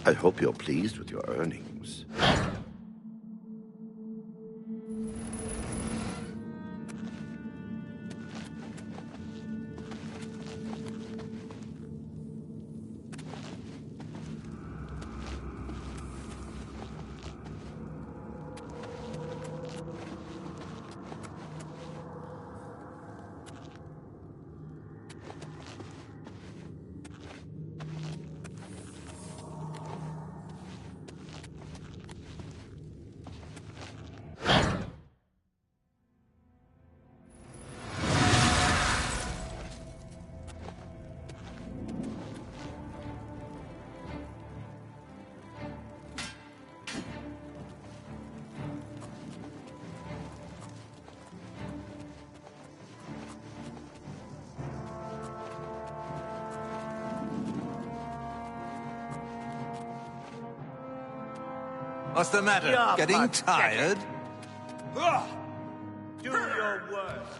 I hope you're pleased with your earnings. What's the matter? You're Getting pathetic. tired? Do your worst.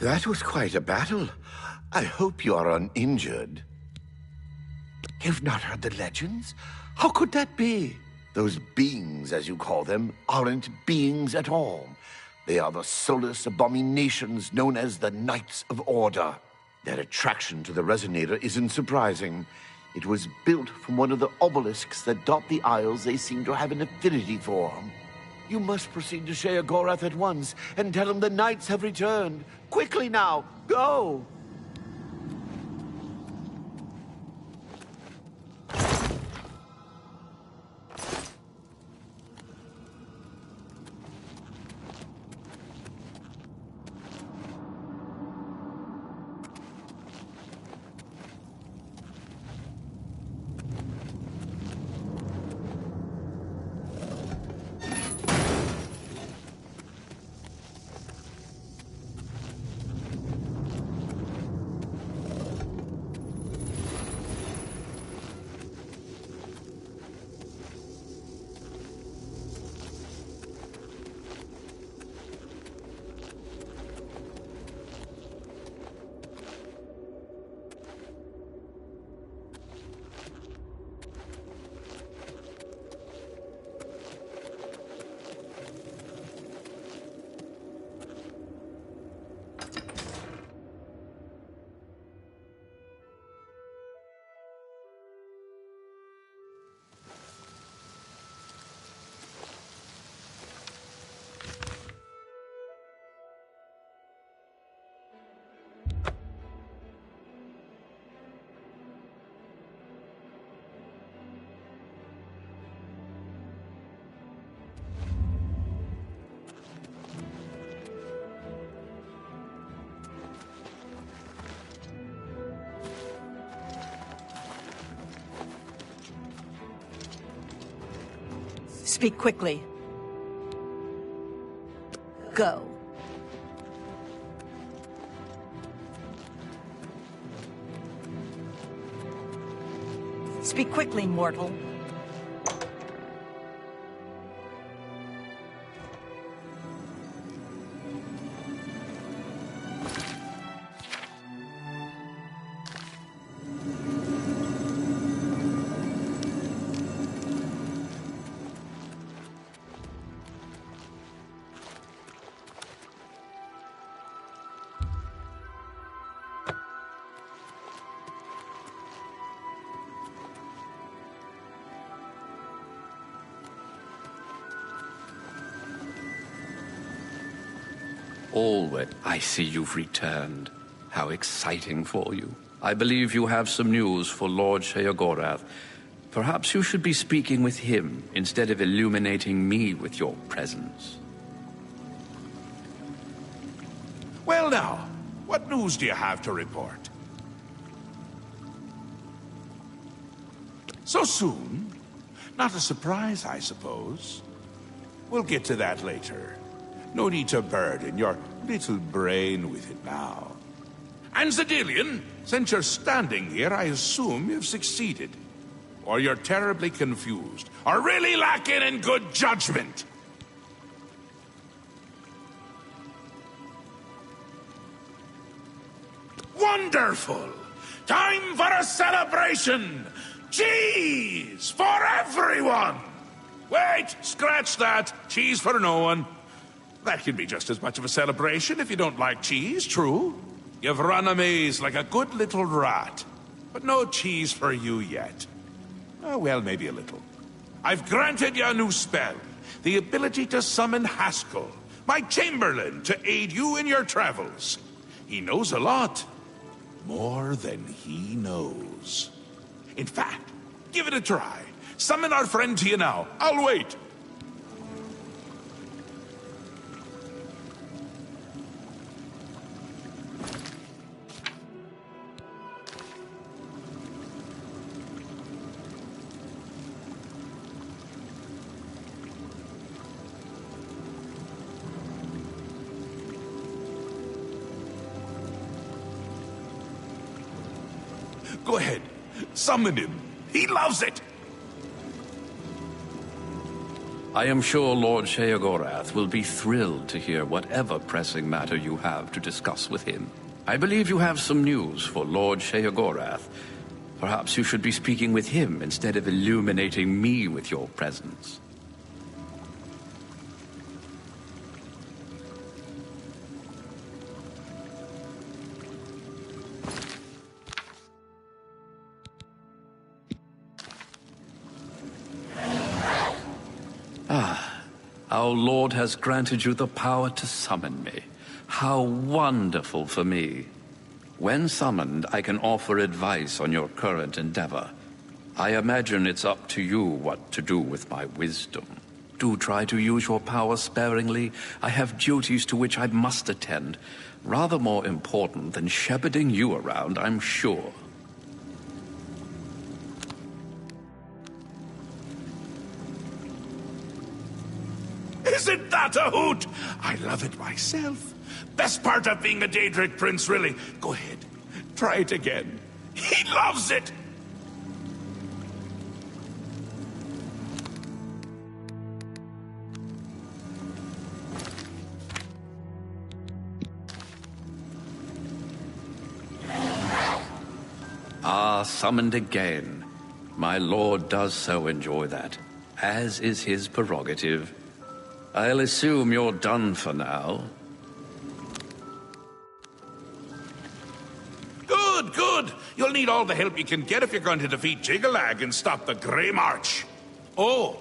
That was quite a battle. I hope you are uninjured. You've not heard the legends? How could that be? Those beings, as you call them, aren't beings at all. They are the soulless abominations known as the Knights of Order. Their attraction to the Resonator isn't surprising. It was built from one of the obelisks that dot the isles they seem to have an affinity for. You must proceed to Sheogorath at once and tell him the Knights have returned. Quickly now, go! Speak quickly. Go. Speak quickly, mortal. Always. I see you've returned. How exciting for you. I believe you have some news for Lord Sheogorath. Perhaps you should be speaking with him instead of illuminating me with your presence. Well now, what news do you have to report? So soon? Not a surprise, I suppose. We'll get to that later. No need to burden your little brain with it now. And Zedilian, since you're standing here, I assume you've succeeded. Or you're terribly confused, or really lacking in good judgment. Wonderful! Time for a celebration! Cheese for everyone! Wait, scratch that. Cheese for no one. That can be just as much of a celebration if you don't like cheese, true? You've run a maze like a good little rat. But no cheese for you yet. Oh, well, maybe a little. I've granted you a new spell. The ability to summon Haskell, my Chamberlain, to aid you in your travels. He knows a lot. More than he knows. In fact, give it a try. Summon our friend to you now. I'll wait. Go ahead. Summon him. He loves it. I am sure Lord Sheogorath will be thrilled to hear whatever pressing matter you have to discuss with him. I believe you have some news for Lord Sheogorath. Perhaps you should be speaking with him instead of illuminating me with your presence. Our Lord has granted you the power to summon me. How wonderful for me. When summoned, I can offer advice on your current endeavor. I imagine it's up to you what to do with my wisdom. Do try to use your power sparingly. I have duties to which I must attend. Rather more important than shepherding you around, I'm sure. Isn't that a hoot? I love it myself. Best part of being a Daedric prince, really. Go ahead. Try it again. He loves it! Ah, summoned again. My lord does so enjoy that, as is his prerogative. I'll assume you're done for now. Good, good. You'll need all the help you can get if you're going to defeat Jiggalag and stop the Grey March. Oh,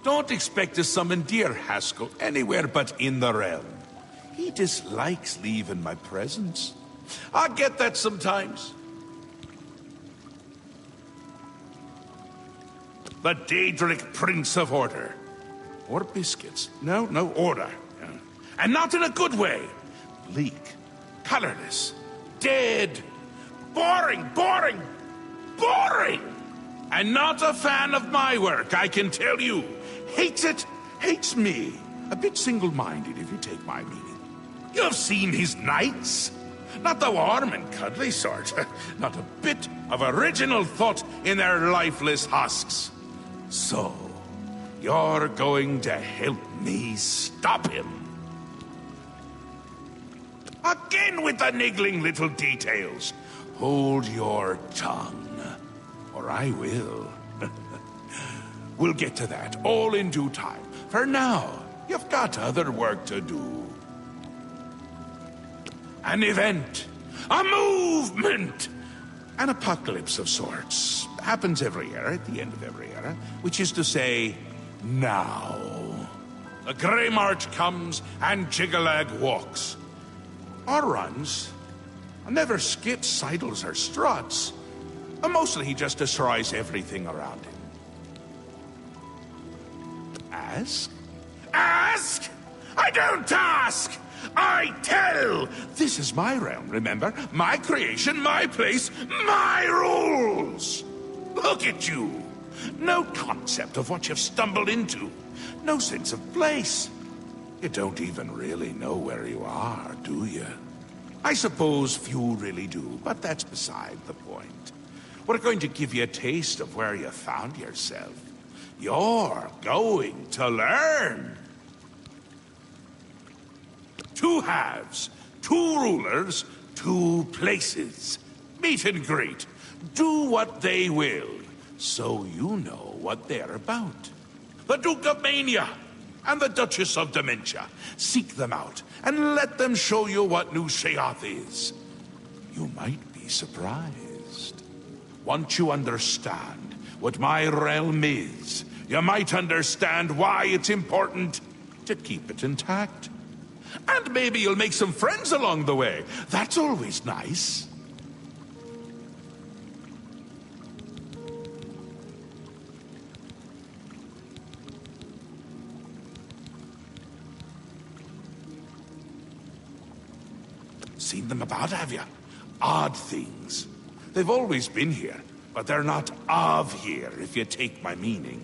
don't expect to summon dear Haskell anywhere but in the realm. He dislikes leaving my presence. I get that sometimes. The Daedric Prince of Order. Or biscuits. No, order. And not in a good way. Bleak. Colorless. Dead. Boring. And not a fan of my work, I can tell you. Hates it. Hates me. A bit single-minded, if you take my meaning. You've seen his knights. Not the warm and cuddly sort. Not a bit of original thought in their lifeless husks. So... you're going to help me stop him. Again with the niggling little details. Hold your tongue, or I will. We'll get to that, all in due time. For now, you've got other work to do. An event, a movement, an apocalypse of sorts. Happens every year, at the end of every era, which is to say... now. The Grey March comes and Jiggalag walks. Or runs. Never skips, sidles, or struts. Mostly he just destroys everything around him. Ask? Ask? I don't ask! I tell! This is my realm, remember? My creation, my place, my rules! Look at you! No concept of what you've stumbled into. No sense of place. You don't even really know where you are, do you? I suppose few really do, but that's beside the point. We're going to give you a taste of where you found yourself. You're going to learn. 2 halves, 2 rulers, 2 places. Meet and greet. Do what they will. So you know what they're about. The Duke of Mania and the Duchess of Dementia. Seek them out and let them show you what New Sheoth is. You might be surprised. Once you understand what my realm is, you might understand why it's important to keep it intact. And maybe you'll make some friends along the way. That's always nice. Seen them about, have you? Odd things. They've always been here, but they're not of here, if you take my meaning.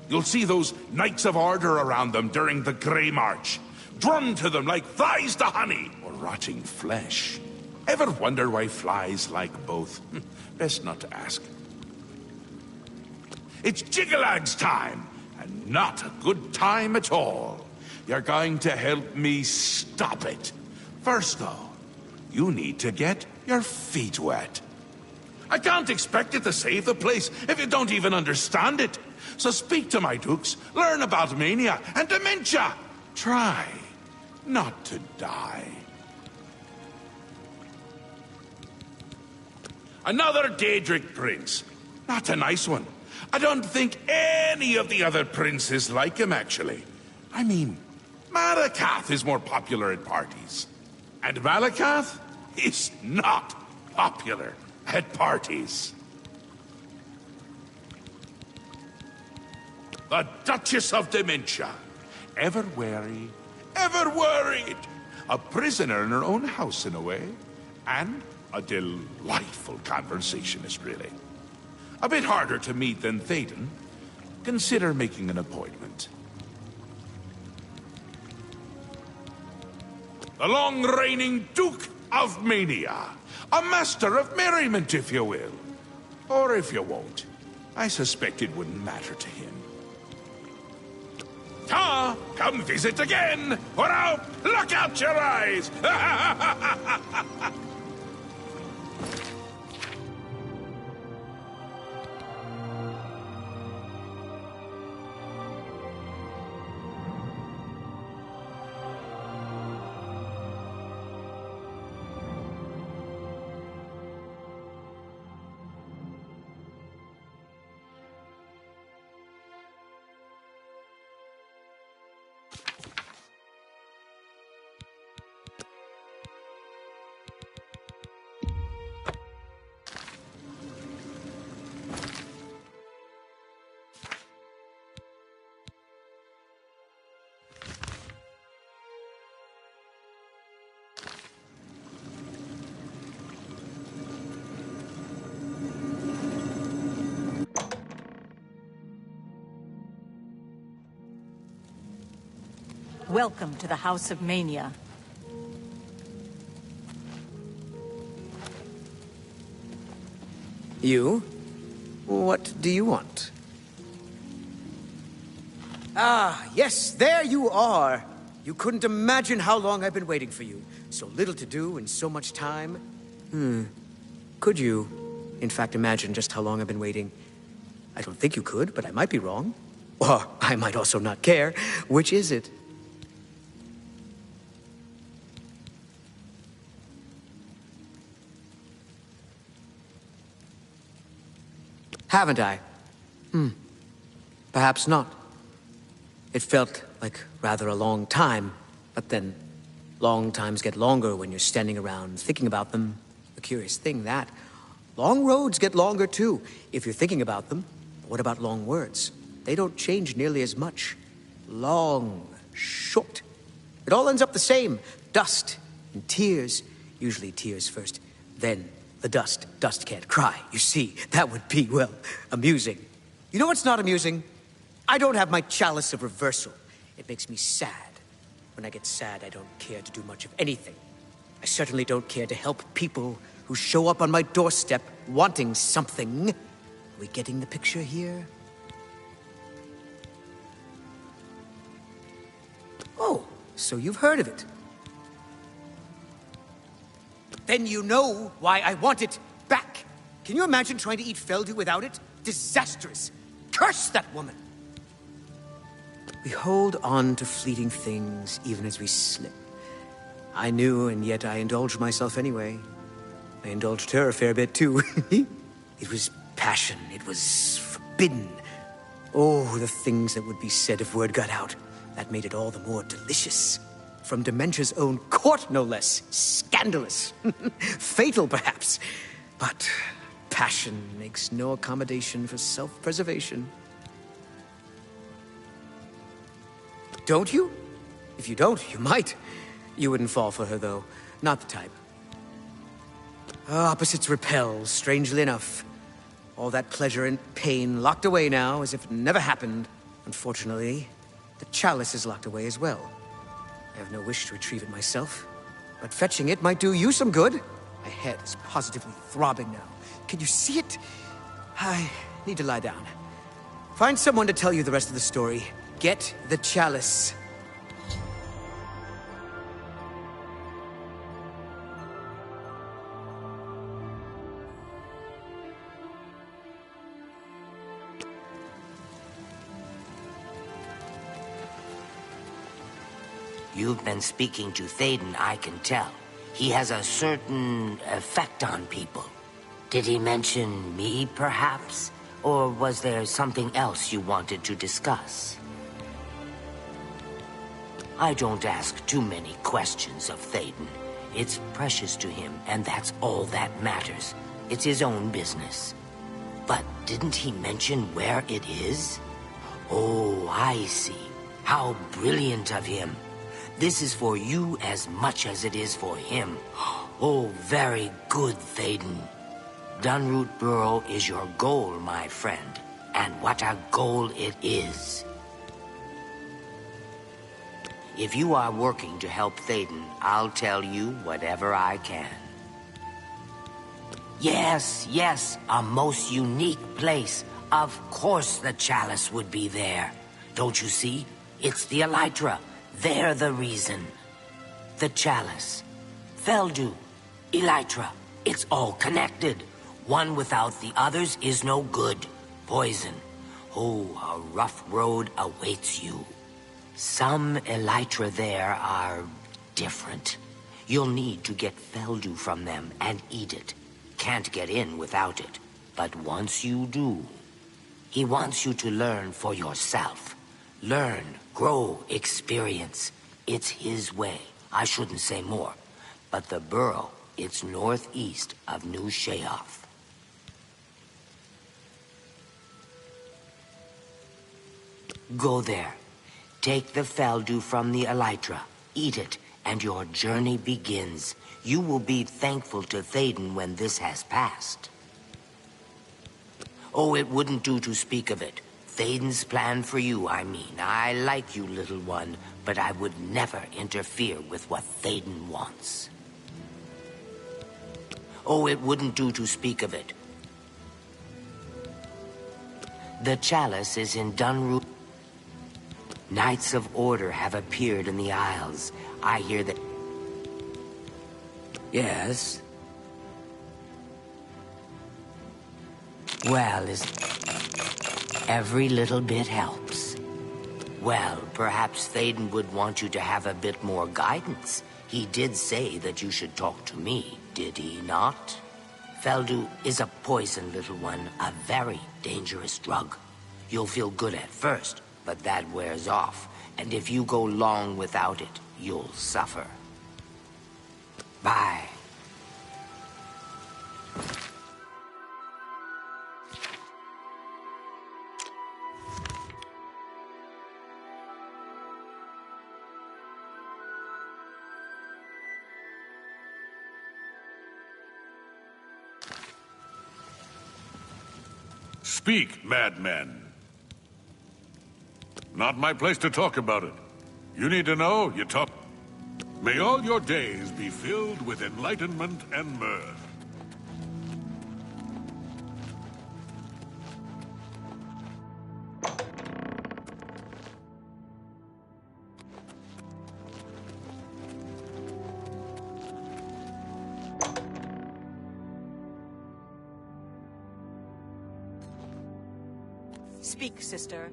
You'll see those Knights of Order around them during the Grey March. Drum to them like flies to honey, or rotting flesh. Ever wonder why flies like both? Best not to ask. It's Jiggalag's time. And not a good time at all. You're going to help me stop it. First, though, you need to get your feet wet. I can't expect you to save the place if you don't even understand it. So speak to my dukes, learn about mania and dementia. Try not to die. Another Daedric prince. Not a nice one. I don't think any of the other princes like him, actually. I mean, Malakath is more popular at parties. And Malakath is not popular at parties. The Duchess of Dementia. Ever wary, ever worried. A prisoner in her own house, in a way. And a delightful conversationist, really. A bit harder to meet than Théoden. Consider making an appointment. The long-reigning Duke of Mania. A master of merriment, if you will. Or if you won't. I suspect it wouldn't matter to him. Ta! Come visit again, or I'll pluck out your eyes! Welcome to the House of Mania. You? What do you want? Ah, yes, there you are. You couldn't imagine how long I've been waiting for you. So little to do and so much time. Could you, in fact, imagine just how long I've been waiting? I don't think you could, but I might be wrong. Or I might also not care. Which is it? Haven't I? Perhaps not. It felt like rather a long time, but then long times get longer when you're standing around thinking about them. A curious thing, that. Long roads get longer, too, if you're thinking about them. But what about long words? They don't change nearly as much. Long, short. It all ends up the same. Dust and tears. Usually tears first, then the dust. Dust can't cry, you see. That would be, well, amusing. You know what's not amusing? I don't have my chalice of reversal. It makes me sad. When I get sad, I don't care to do much of anything. I certainly don't care to help people who show up on my doorstep wanting something. Are we getting the picture here? Oh, so you've heard of it. Then you know why I want it back. Can you imagine trying to eat Feldu without it? Disastrous. Curse that woman. We hold on to fleeting things even as we slip. I knew, and yet I indulged myself anyway. I indulged her a fair bit, too. It was passion. It was forbidden. Oh, the things that would be said if word got out. That made it all the more delicious. From Dementia's own court, no less. Scandalous. Fatal, perhaps. But passion makes no accommodation for self-preservation. Don't you? If you don't, you might. You wouldn't fall for her, though. Not the type. Opposites repel, strangely enough. All that pleasure and pain locked away now, as if it never happened. Unfortunately, the chalice is locked away as well. I have no wish to retrieve it myself, but fetching it might do you some good. My head is positively throbbing now. Can you see it? I need to lie down. Find someone to tell you the rest of the story. Get the chalice. You've been speaking to Thaden, I can tell. He has a certain effect on people. Did he mention me, perhaps? Or was there something else you wanted to discuss? I don't ask too many questions of Thaden. It's precious to him, and that's all that matters. It's his own business. But didn't he mention where it is? Oh, I see. How brilliant of him. This is for you as much as it is for him. Oh, very good, Thaden. Dunroot Burrow is your goal, my friend. And what a goal it is. If you are working to help Thaden, I'll tell you whatever I can. Yes, yes, a most unique place. Of course the chalice would be there. Don't you see? It's the Elytra. They're the reason. The chalice, Feldu, Elytra, it's all connected. One without the others is no good. Poison. Oh, a rough road awaits you. Some Elytra there are different. You'll need to get Feldu from them and eat it. Can't get in without it. But once you do, he wants you to learn for yourself. Learn, grow, experience. It's his way. I shouldn't say more. But the burrow, it's northeast of New Sheoth. Go there. Take the Feldu from the Elytra. Eat it, and your journey begins. You will be thankful to Thaden when this has passed. Oh, it wouldn't do to speak of it. Thaden's plan for you, I mean. I like you, little one, but I would never interfere with what Thaden wants. Oh, it wouldn't do to speak of it. The chalice is in Dunroot. Knights of Order have appeared in the Isles. I hear that... Yes? Well, every little bit helps. Well, perhaps Thaden would want you to have a bit more guidance. He did say that you should talk to me, did he not? Feldu is a poison, little one, a very dangerous drug. You'll feel good at first, but that wears off. And if you go long without it, you'll suffer. Bye. Speak, madman. Not my place to talk about it. You need to know, you talk. May all your days be filled with enlightenment and mirth. Speak, sister.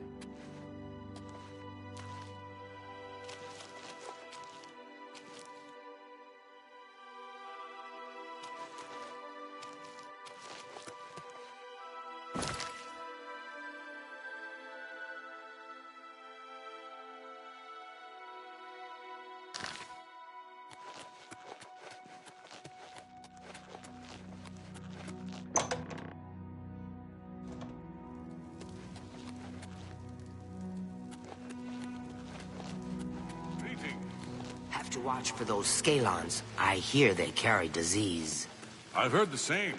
To watch for those scalons. I hear they carry disease. I've heard the same.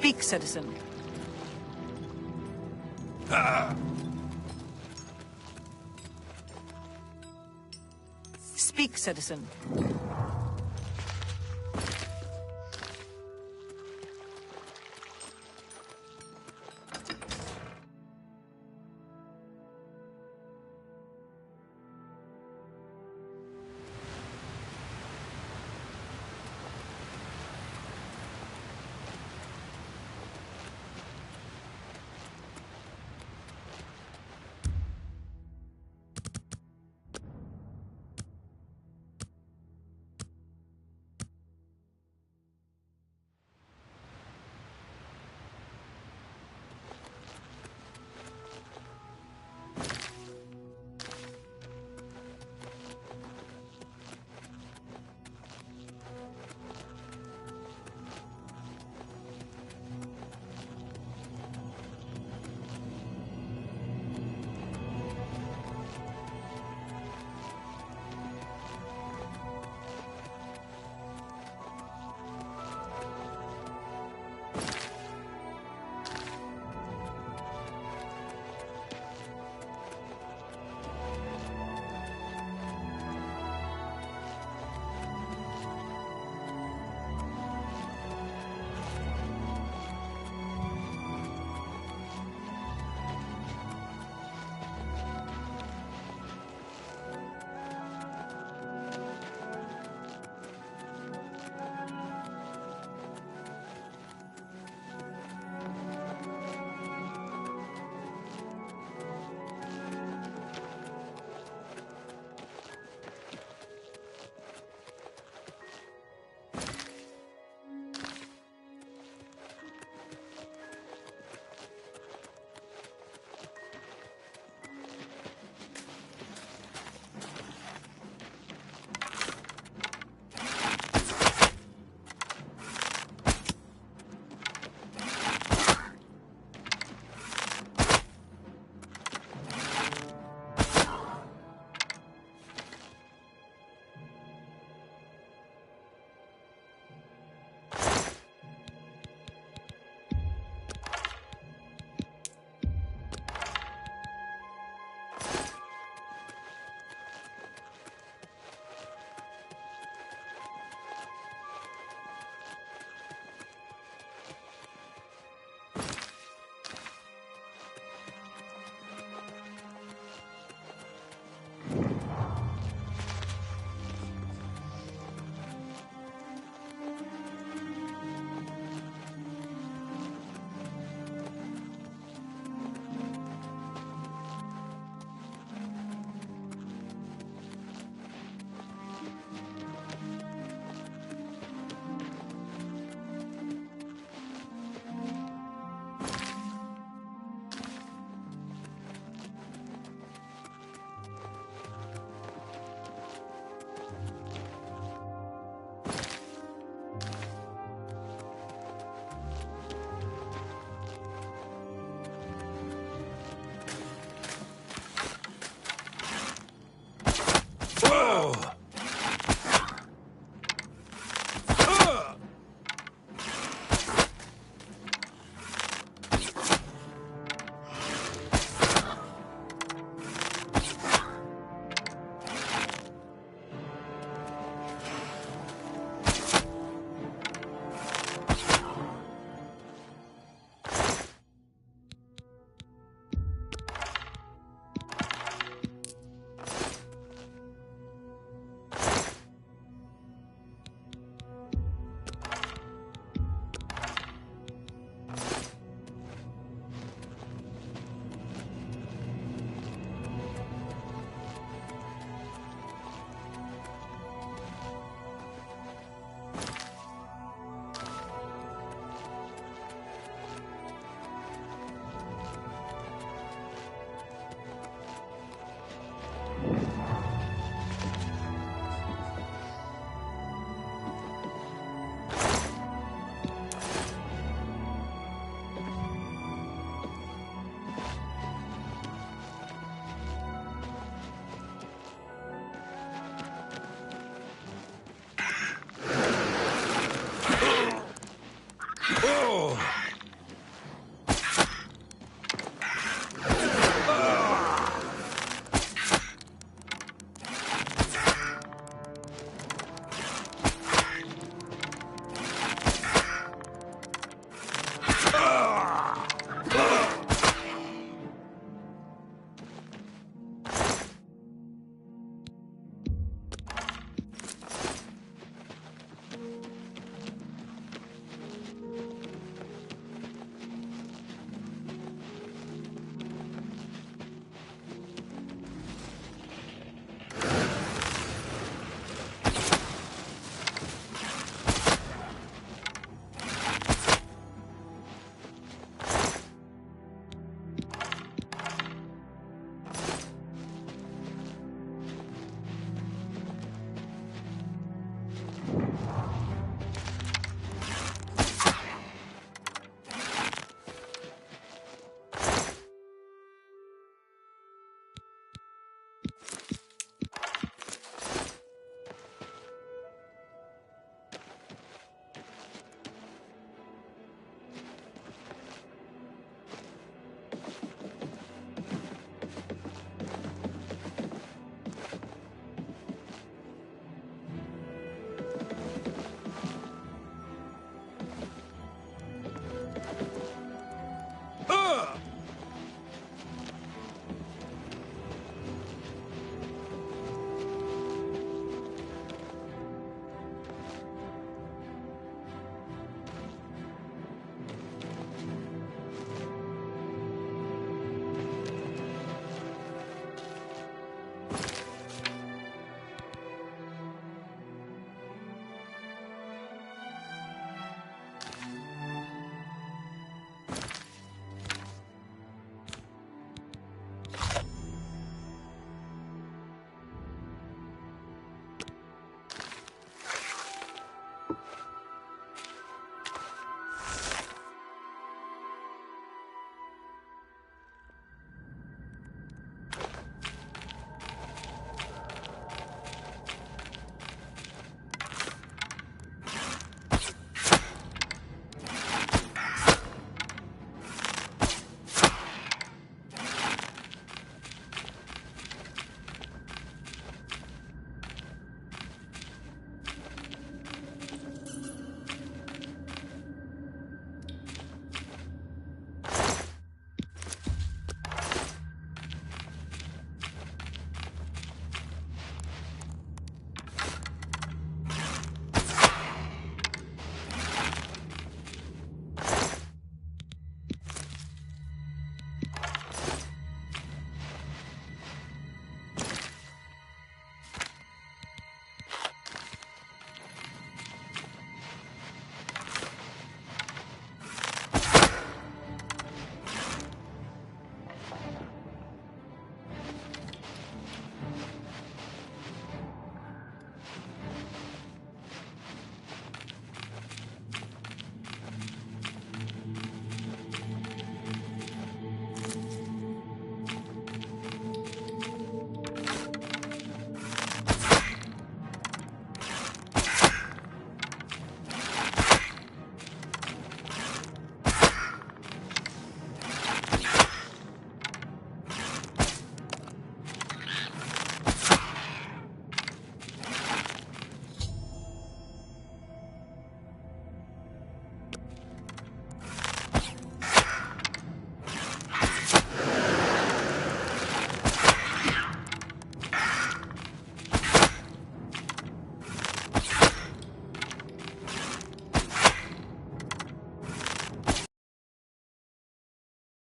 Speak, citizen. Speak, citizen.